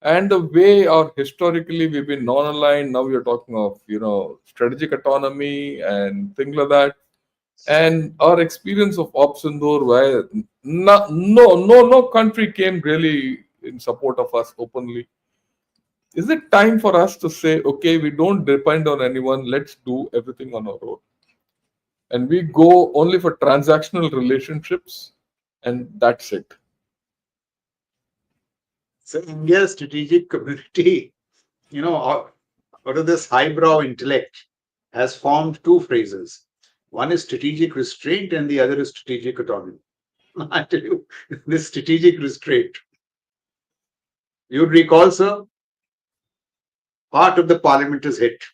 and the way our historically we've been non-aligned, now we are talking of strategic autonomy and things like that, and our experience of Ops Indoor, where no country came really in support of us openly. Is it time for us to say, okay, we don't depend on anyone, let's do everything on our own? And we go only for transactional relationships, and that's it. So India's strategic community, out of this highbrow intellect, has formed two phrases. One is strategic restraint and the other is strategic autonomy. I tell you, this strategic restraint. You'd recall, sir, part of the parliament is hit.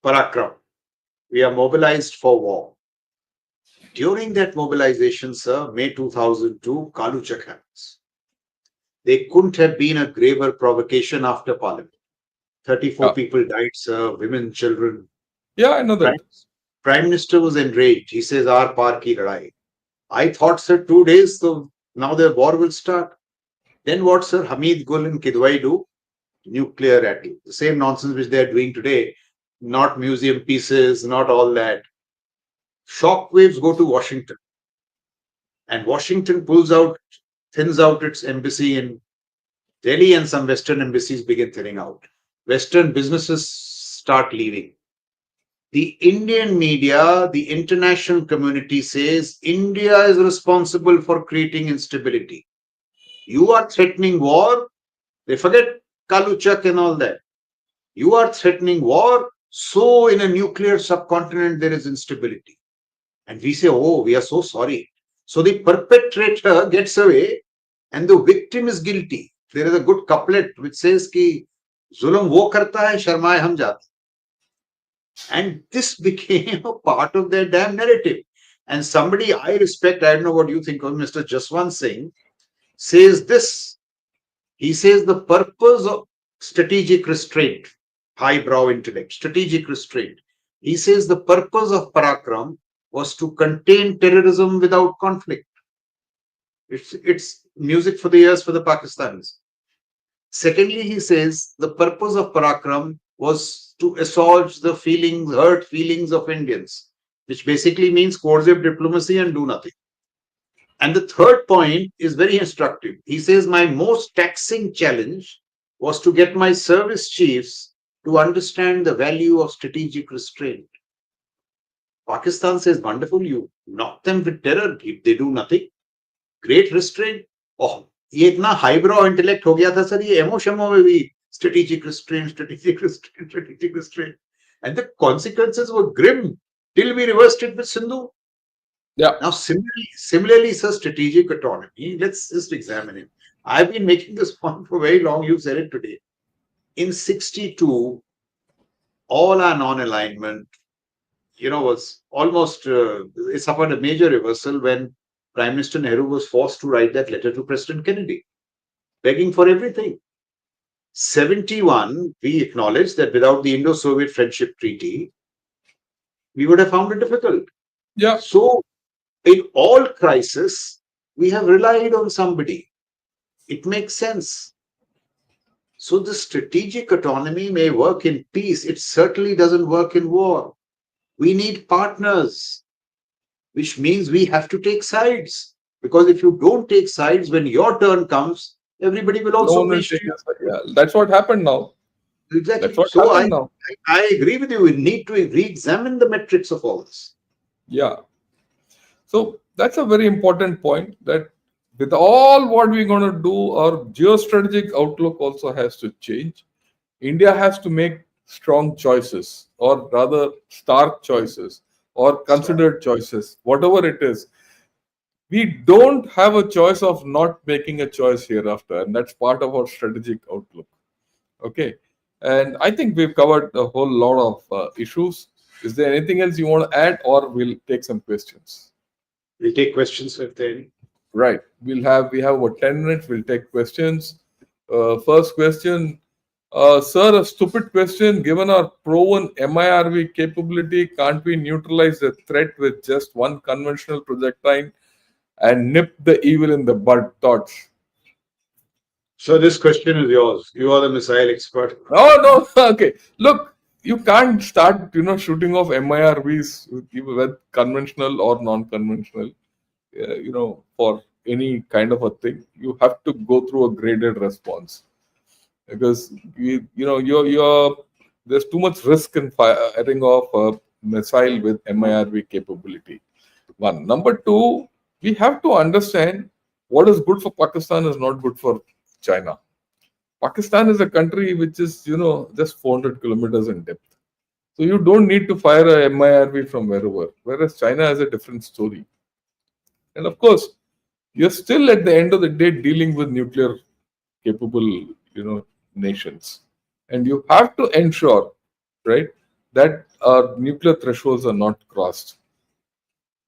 Parakram. We are mobilized for war. During that mobilization, sir, May 2002, Kaluchak happens. There couldn't have been a graver provocation after parliament. 34 Yeah, people died, sir, women, children. yeah, I know Prime, that. Prime Minister was enraged. He says, "Our par ki ladai." I thought, sir, 2 days, so now the war will start. Then what, sir? Hamid Gul and Kidwai do? Nuclear rattle. The same nonsense which they are doing today. Not museum pieces, not all that. Shock waves go to Washington. And Washington thins out its embassy in Delhi, and some Western embassies begin thinning out. Western businesses start leaving. The Indian media, the international community says India is responsible for creating instability. You are threatening war. They forget Kaluchak and all that. You are threatening war. So in a nuclear subcontinent, there is instability. And we say, oh, we are so sorry. So the perpetrator gets away and the victim is guilty. There is a good couplet which says ki zulm wo karta hai, sharmaye hum jate. And this became a part of their damn narrative. And somebody I respect, I don't know what you think of, Mr. Jaswant Singh, says this. He says the purpose of strategic restraint, highbrow intellect, strategic restraint. He says the purpose of Parakram was to contain terrorism without conflict. It's music for the ears for the Pakistanis. Secondly, he says the purpose of Parakram was to assuage the hurt feelings of Indians, which basically means coercive diplomacy and do nothing. And the third point is very instructive. He says, my most taxing challenge was to get my service chiefs to understand the value of strategic restraint. Pakistan says, wonderful, you knock them with terror, they do nothing. Great restraint. Oh, ये इतना हाईब्रो intellect हो गया था sir, ये ammo शमो में भी strategic restraint, strategic restraint, strategic restraint. And the consequences were grim till we reversed it with Sindhu. Yeah, Now, similarly, sir, strategic autonomy, let's just examine it. I've been making this point for very long. You said it today. In 62, all our non-alignment, was almost, it suffered a major reversal when Prime Minister Nehru was forced to write that letter to President Kennedy, begging for everything. 71, we acknowledged that without the Indo-Soviet Friendship Treaty, we would have found it difficult. yeah. So, in all crises, we have relied on somebody. It makes sense. So the strategic autonomy may work in peace. It certainly doesn't work in war. We need partners, which means we have to take sides. Because if you don't take sides, when your turn comes, everybody will No also one will preach to take you. us. Yeah, that's what happened now. That's Exactly. what So happened now. I agree with you. We need to re-examine the metrics of all this. Yeah. So that's a very important point that with all what we're going to do, our geostrategic outlook also has to change. India has to make strong choices, or rather, stark choices, or Start. considered choices, whatever it is. We don't have a choice of not making a choice hereafter, and that's part of our strategic outlook. Okay. And I think we've covered a whole lot of issues. Is there anything else you want to add, or we'll take some questions? We'll take questions if there are any. Right. We have about 10 minutes. We'll take questions. First question, sir, a stupid question. Given our proven MIRV capability, can't we neutralize the threat with just one conventional projectile and nip the evil in the bud? Thoughts? So this question is yours. You are the missile expert. No, no. Okay. Look, you can't start, shooting off MIRVs with conventional or non-conventional. For any kind of a thing, you have to go through a graded response because you're there's too much risk in firing off a missile with MIRV capability. One. Number two, we have to understand what is good for Pakistan is not good for China. Pakistan is a country which is, just 400 kilometers in depth. So you don't need to fire a MIRV from wherever. Whereas China has a different story. And of course, you're still at the end of the day dealing with nuclear capable, nations. And you have to ensure, right, that our nuclear thresholds are not crossed.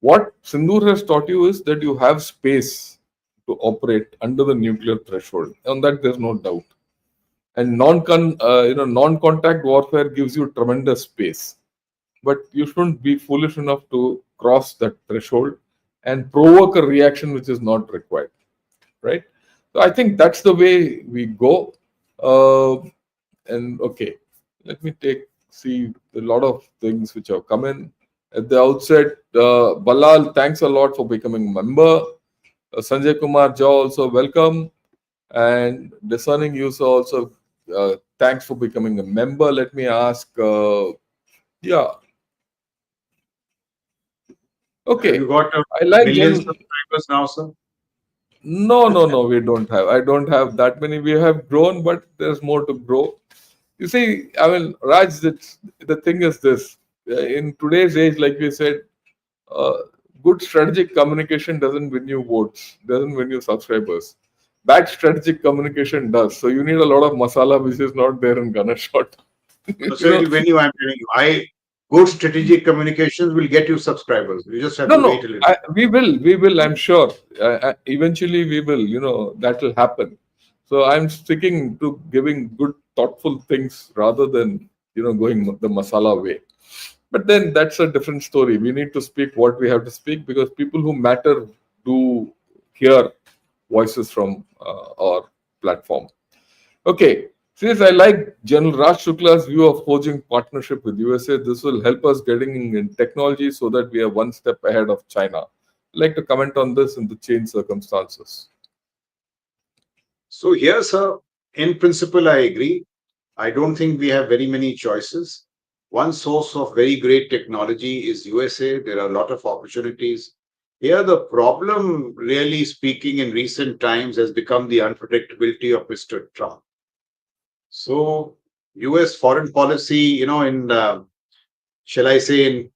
What Sindoor has taught you is that you have space to operate under the nuclear threshold. On that, there's no doubt. And non-contact warfare gives you tremendous space, but you shouldn't be foolish enough to cross that threshold and provoke a reaction which is not required, right? So I think that's the way we go. Uh, and okay, let me see a lot of things which have come in at the outset. Balal, thanks a lot for becoming a member. Sanjay Kumar Jha also welcome, and discerning user also thanks for becoming a member. Let me ask. Yeah, Have you okay. got a I like million general. subscribers now, sir? No, no, no. We don't have. I don't have that many. We have grown, but there's more to grow. You see, I mean, Raj, the thing is this: in today's age, like we said, uh, good strategic communication doesn't win you votes, doesn't win you subscribers. Bad strategic communication does. So you need a lot of masala, which is not there in Gunner shot. So you know, it'll when you, I'm telling you, good strategic communications will get you subscribers. You just have no, to wait no. a little. We will. I'm sure. Eventually, we will. That will happen. So I'm sticking to giving good, thoughtful things rather than going the masala way. But then that's a different story. We need to speak what we have to speak because people who matter do hear voices from our platform. Okay. Since I like General Raj Shukla's view of forging partnership with USA, this will help us getting in technology so that we are one step ahead of China. I'd like to comment on this in the change circumstances. So here, sir, in principle, I agree. I don't think we have very many choices. One source of very great technology is USA. There are a lot of opportunities. Here, the problem, really speaking, in recent times has become the unpredictability of Mr. Trump. So, US foreign policy, shall I say,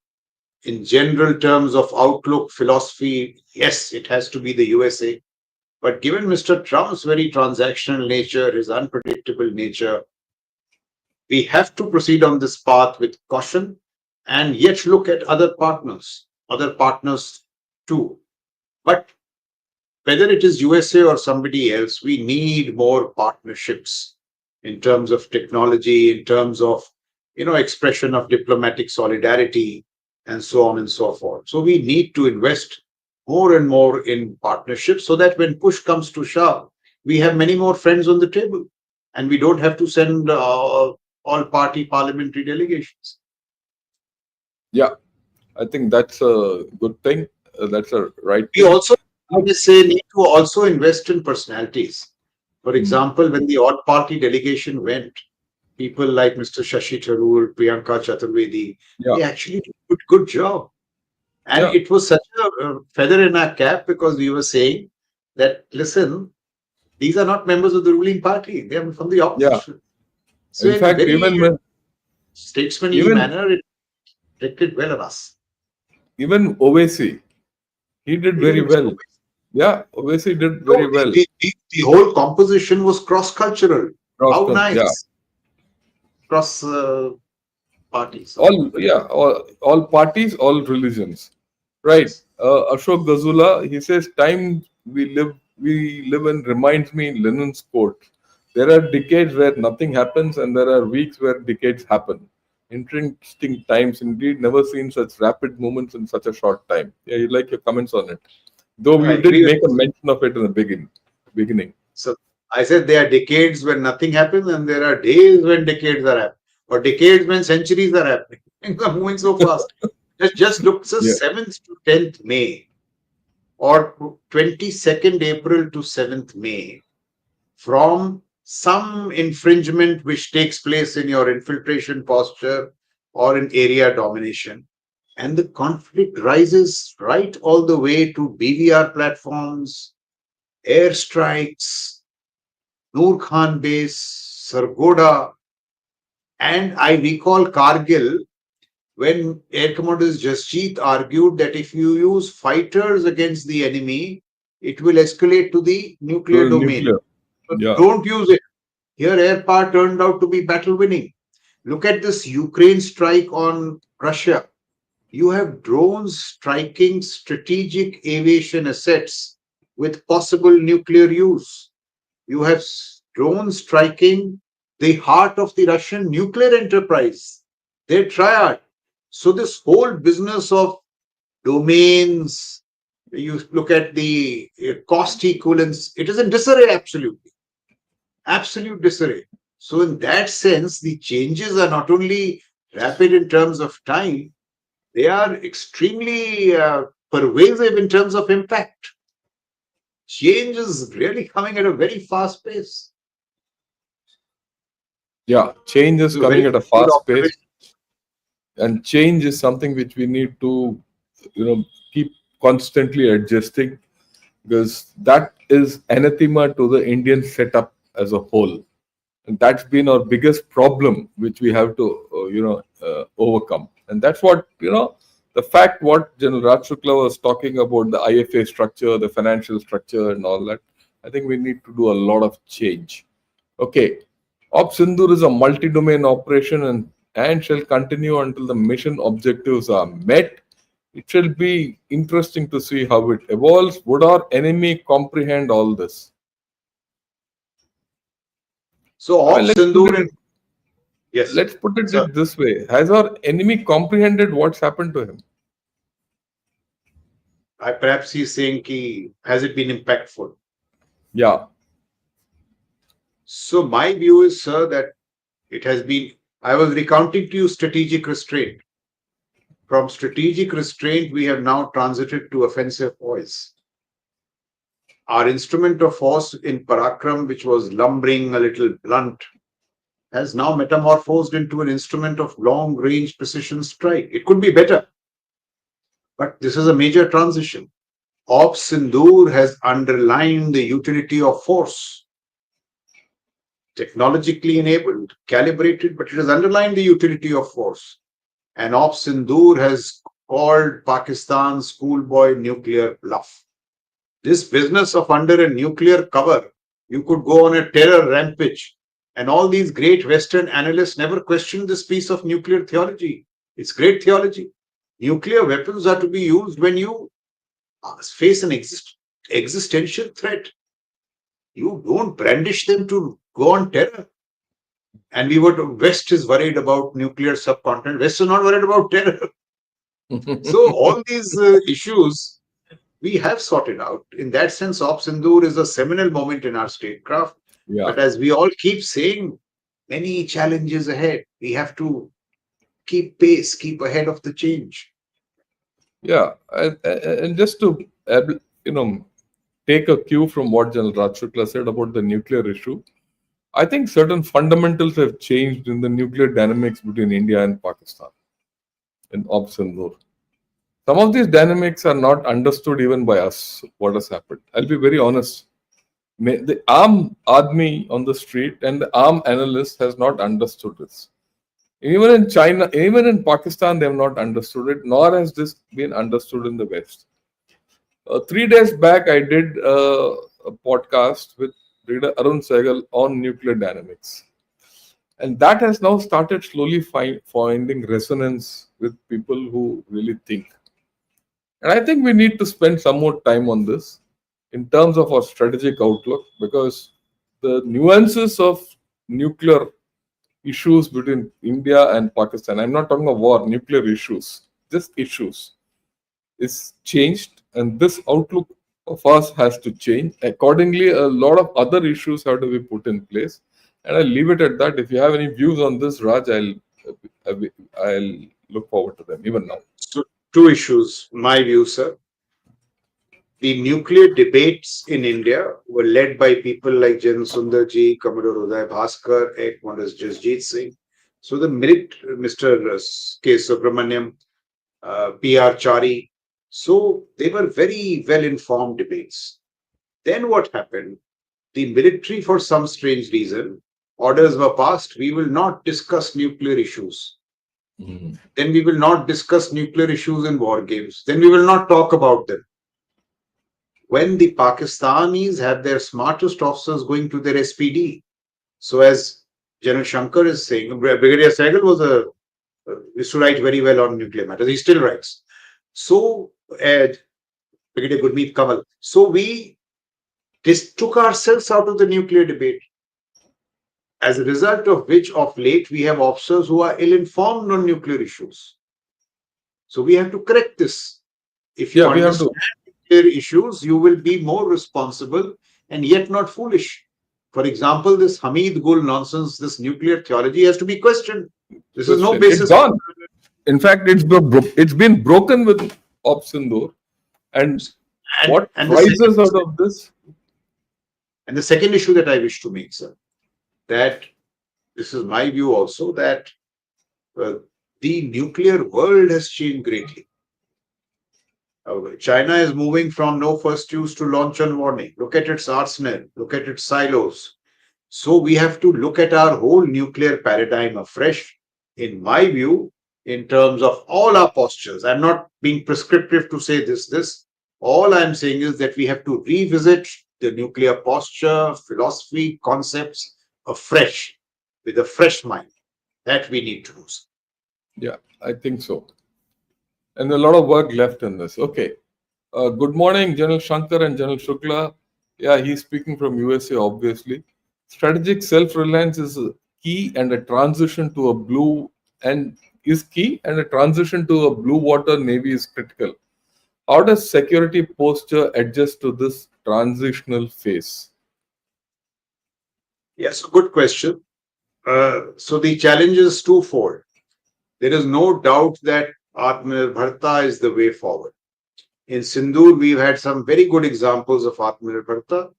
in general terms of outlook, philosophy, yes, it has to be the USA. But given Mr. Trump's very transactional nature, his unpredictable nature, we have to proceed on this path with caution and yet look at other partners too. But whether it is USA or somebody else, we need more partnerships in terms of technology, in terms of expression of diplomatic solidarity, and so on and so forth. So we need to invest more and more in partnerships so that when push comes to shove, we have many more friends on the table, and we don't have to send all party parliamentary delegations. Yeah, I think that's a good thing. That's a right We thing. also, I Look, would say, need to also invest in personalities. For mm, example, when the odd party delegation went, people like Mr. Shashi Tharoor, Priyanka Chaturvedi, yeah, they actually did a good job. And yeah, it was such a feather in our cap because we were saying that, listen, these are not members of the ruling party, they are from the yeah. opposition. So, In in a fact, very statesmanly even manner, it reflected well on us. even Owaisi, he did very Even Mr. well. Yeah, Owaisi did very No, well. the whole composition was cross cultural. How Rostam, yeah. nice! Cross parties. So, All, very yeah, good. all parties, all religions. Right. Yes. Ashok Gazula, he says, time we live in reminds me in Lenin's quote. There are decades where nothing happens, and there are weeks where decades happen. Interesting times indeed. Never seen such rapid movements in such a short time. Yeah, you like your comments on it. Though I you did agree with make a this. mention of it in the beginning. So I said there are decades when nothing happens, and there are days when decades are happening, or decades when centuries are happening. Things are moving so fast. Just look, so Yeah. 7th to 10th May or 22nd April to 7th May, from some infringement which takes place in your infiltration posture or in area domination. And the conflict rises right all the way to BVR platforms, airstrikes, Noor Khan base, Sargoda, and I recall Kargil. when Air Commodore Jasjeet argued that if you use fighters against the enemy, it will escalate to the nuclear To domain. nuclear. So Yeah. don't use it. Here, air power turned out to be battle winning. Look at this Ukraine strike on Russia. You have drones striking strategic aviation assets with possible nuclear use. You have drones striking the heart of the Russian nuclear enterprise, their triad. So, this whole business of domains, you look at the cost equivalence, it is in disarray, absolute disarray. So, in that sense, the changes are not only rapid in terms of time, they are extremely pervasive in terms of impact. Change is really coming at a very fast pace. Yeah. Change is This is a very coming at a good fast pace, observation. and change is something which we need to, keep constantly adjusting, because that is anathema to the Indian setup as a whole. And that's been our biggest problem, which we have to, overcome. And that's what, the fact what General Raj Shukla was talking about, the IFA structure, the financial structure, and all that. I think we need to do a lot of change. Okay. Ops Sindur is a multi-domain operation and shall continue until the mission objectives are met. It shall be interesting to see how it evolves. Would our enemy comprehend all this? So, I mean, Op Sindoor, and yes, let's put it sir, this way. Has our enemy comprehended what's happened to him? I perhaps he's saying ki, has it been impactful? Yeah. So, my view is, sir, that it has been. I was recounting to you strategic restraint. From strategic restraint, we have now transited to offensive poise. Our instrument of force in Parakram, which was lumbering, a little blunt, has now metamorphosed into an instrument of long range precision strike. It could be better, but this is a major transition. Op Sindoor has underlined the utility of force, technologically enabled, calibrated, but it has underlined the utility of force. And Op Sindoor has called Pakistan's schoolboy nuclear bluff. This business of under a nuclear cover, you could go on a terror rampage. And all these great Western analysts never questioned this piece of nuclear theology. It's great theology. Nuclear weapons are to be used when you face an existential threat. You don't brandish them to go on terror. And West is worried about nuclear subcontinent. West is not worried about terror. So all these issues we have sorted out. In that sense, Op Sindoor is a seminal moment in our statecraft. Yeah. But as we all keep saying, many challenges ahead. We have to keep pace, keep ahead of the change. Yeah. And just to, you know, take a cue from what General Raj Shukla said about the nuclear issue, I think certain fundamentals have changed in the nuclear dynamics between India and Pakistan in Ops Sindoor. Some of these dynamics are not understood even by us, what has happened. I'll be very honest. The arm army on the street and the arm analyst has not understood this. Even in China, even in Pakistan, they have not understood it, nor has this been understood in the West. 3 days back, I did a podcast with reader Arun Sehgal on nuclear dynamics. And that has now started slowly finding resonance with people who really think. And I think we need to spend some more time on this in terms of our strategic outlook, because the nuances of nuclear issues between India and Pakistan, I'm not talking of war, nuclear issues, just issues, is changed. And this outlook of us has to change. Accordingly, a lot of other issues have to be put in place. And I'll leave it at that. If you have any views on this, Raj, I'll look forward to them even now. So, two issues, my view, sir. The nuclear debates in India were led by people like Jan Sundarji, Commodore Uday Bhaskar, Air Commodore Jasjeet Singh. So the Mr. K. Subramaniam, P.R. Chari. So they were very well informed debates. Then what happened? The military, for some strange reason, orders were passed. We will not discuss nuclear issues. Mhm. Then we will not discuss nuclear issues and war games. Then we will not talk about them. When the Pakistanis have their smartest officers going to their SPD. So as General Shankar is saying, Brigadier Sehgal used to write very well on nuclear matters. He still writes. So Brigadier Gurmeet Kamal. So we took ourselves out of the nuclear debate. As a result of which, of late, we have officers who are ill-informed on nuclear issues. So we have to correct this. If you Yeah, we have to. understand nuclear issues, you will be more responsible and yet not foolish. For example, this Hamid Gul nonsense, this nuclear theology has to be questioned. This is no Question. It's basis. gone. In fact, it's been broken with Opsindor. And And, what and the second rises out of this? and the second issue that I wish to make, sir, that this is my view also, that uh, the nuclear world has changed greatly. China is moving from no first use to launch on warning. Look at its arsenal, look at its silos. So we have to look at our whole nuclear paradigm afresh, in my view, in terms of all our postures. I'm not being prescriptive to say this. All I'm saying is that we have to revisit the nuclear posture, philosophy, concepts afresh, with a fresh mind. That we need to do. Yeah, I think so. And a lot of work left in this. Okay. Good morning, General Shankar and General Shukla. Yeah, he's speaking from USA, obviously. Strategic self-reliance is a key and a transition to a blue and is key and a transition to a blue water navy is critical. How does security posture adjust to this transitional phase? Yes, good question. So the challenge is twofold. There is no doubt that Atmanirbharta is the way forward. In Sindoor, we've had some very good examples of Atmanirbharta,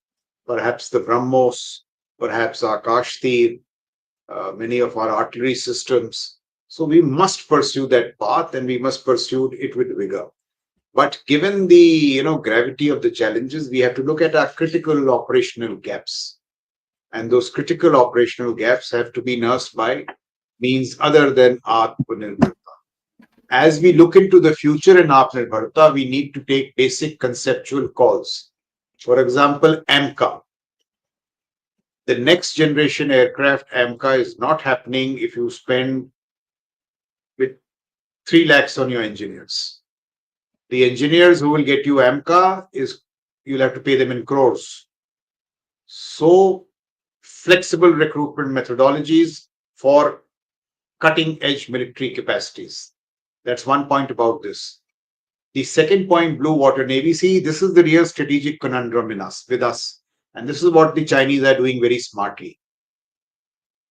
perhaps the BrahMos, perhaps Akash Tir, many of our artillery systems. So we must pursue that path and we must pursue it with vigor. But given the gravity of the challenges, we have to look at our critical operational gaps. And those critical operational gaps have to be nursed by means other than Atmanirbharta. As we look into the future in Atmanirbharta, we need to take basic conceptual calls. For example, AMCA. The next generation aircraft AMCA is not happening if you spend with 3 lakhs on your engineers. The engineers who will get you AMCA is you'll have to pay them in crores. So flexible recruitment methodologies for cutting edge military capacities. That's one point about this. The second point, Blue Water Navy. See, this is the real strategic conundrum with us. And this is what the Chinese are doing very smartly.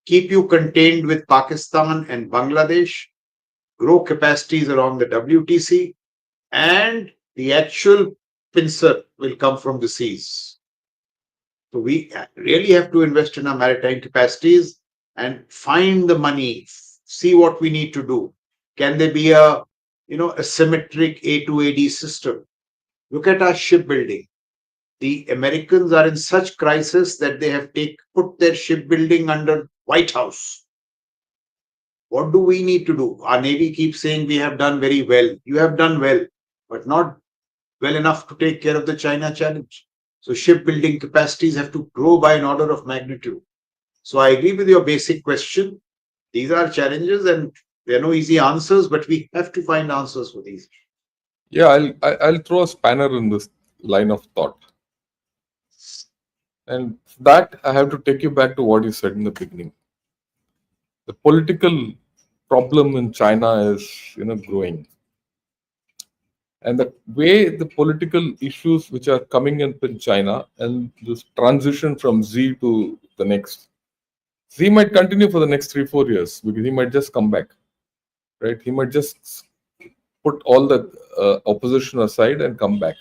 Keep you contained with Pakistan and Bangladesh, grow capacities along the WTC, and the actual pincer will come from the seas. So we really have to invest in our maritime capacities and find the money, see what we need to do. Can there be a symmetric A to AD system? Look at our shipbuilding. The Americans are in such crisis that they have put their shipbuilding under White House. What do we need to do? Our Navy keeps saying we have done very well. You have done well, but not well enough to take care of the China challenge. So shipbuilding capacities have to grow by an order of magnitude. So I agree with your basic question. These are challenges and there are no easy answers, but we have to find answers for these. Yeah, I'll throw a spanner in this line of thought. And that I have to take you back to what you said in the beginning. The political problem in China is, growing. And the way the political issues which are coming up in China and this transition from Z to the next, Z might continue for the next 3-4 years because he might just come back, right? He might just put all the opposition aside and come back.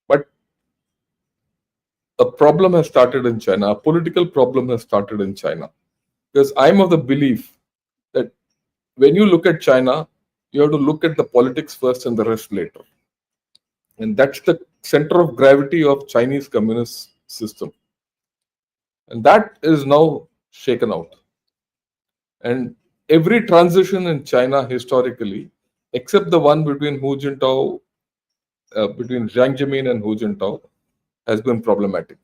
But a problem has started in China, a political problem has started in China. Because I'm of the belief that when you look at China, you have to look at the politics first and the rest later. And that's the center of gravity of Chinese communist system. And that is now shaken out. And every transition in China historically, except the one between Hu Jintao, between Jiang Zemin and Hu Jintao, has been problematic.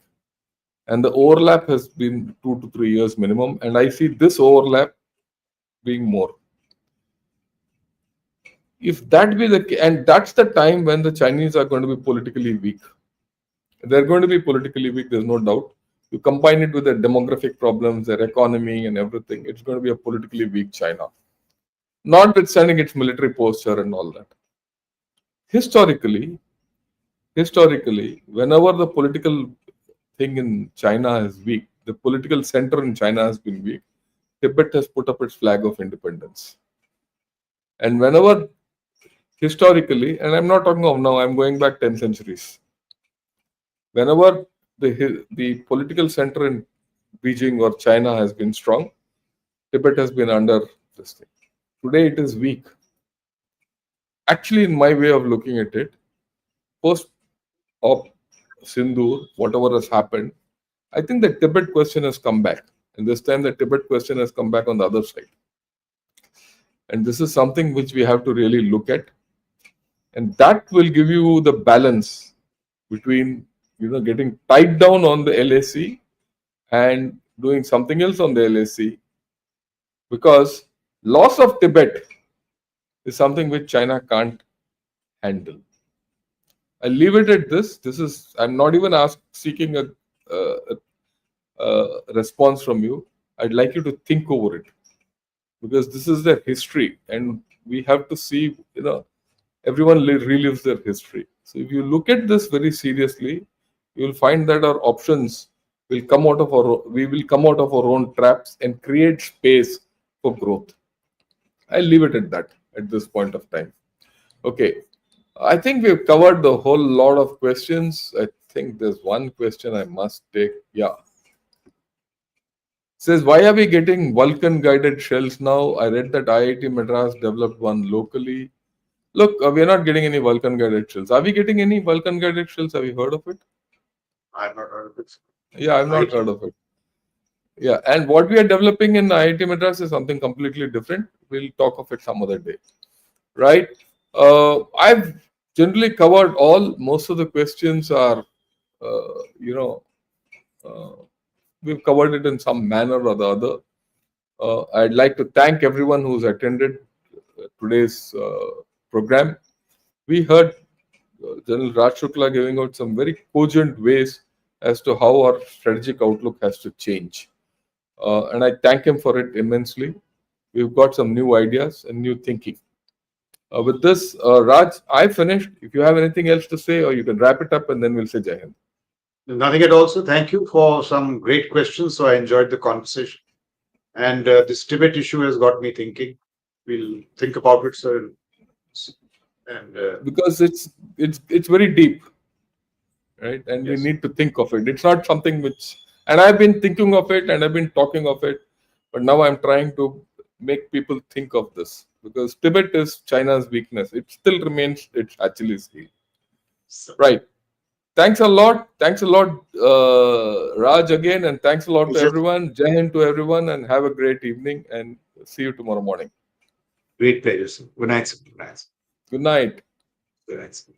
And the overlap has been 2 to 3 years minimum. And I see this overlap being more. If that be the and that's the time when the Chinese are going to be politically weak. They're going to be politically weak, there's no doubt. You combine it with their demographic problems, their economy, and everything, it's going to be a politically weak China. Notwithstanding its military posture and all that. Historically, whenever the political thing in China is weak, the political center in China has been weak, Tibet has put up its flag of independence. And whenever historically, and I'm not talking of now, I'm going back 10 centuries. Whenever the political center in Beijing or China has been strong, Tibet has been under this thing. Today it is weak. Actually, in my way of looking at it, post of Sindhu, whatever has happened, I think the Tibet question has come back. And this time the Tibet question has come back on the other side. And this is something which we have to really look at. And that will give you the balance between getting tied down on the LAC and doing something else on the LAC, because loss of Tibet is something which China can't handle. I leave it at this. I'm not even seeking a response from you. I'd like you to think over it, because this is their history, and we have to see. Everyone relives their history. So if you look at this very seriously, you will find that our options will come out of we will come out of our own traps and create space for growth. I'll leave it at that at this point of time. Okay. I think we've covered the whole lot of questions. I think there's one question I must take. Yeah. Says, why are we getting Vulcan guided shells now? I read that IIT Madras developed one locally. Look, we're not getting any Vulcan guided shells. Are we getting any Vulcan guided shells? Have you heard of it? I've not heard of it. Yeah, I've not Right. heard of it. Yeah, and what we are developing in IIT Madras is something completely different. We'll talk of it some other day. Right? I've generally covered most of the questions are, we've covered it in some manner or the other. I'd like to thank everyone who's attended today's program. We heard General Raj Shukla giving out some very cogent ways as to how our strategic outlook has to change. And I thank him for it immensely. We've got some new ideas and new thinking. With this, Raj, I finished. If you have anything else to say, or you can wrap it up and then we'll say Jai Hind. Nothing at all. So thank you for some great questions. So I enjoyed the conversation. And this Tibet issue has got me thinking. We'll think about it, sir. And Because it's very deep, right? And we yes, need to think of it. It's not something which, and I've been thinking of it and I've been talking of it, but now I'm trying to make people think of this, because Tibet is China's weakness. It still remains its Achilles heel. so, Right. Thanks a lot. Thanks a lot, Raj, again, and thanks a lot to everyone. Jai Hind to everyone, and have a great evening. And see you tomorrow morning. great pleasure, sir. Good night, sir. Good night. Good night. Good night, sir.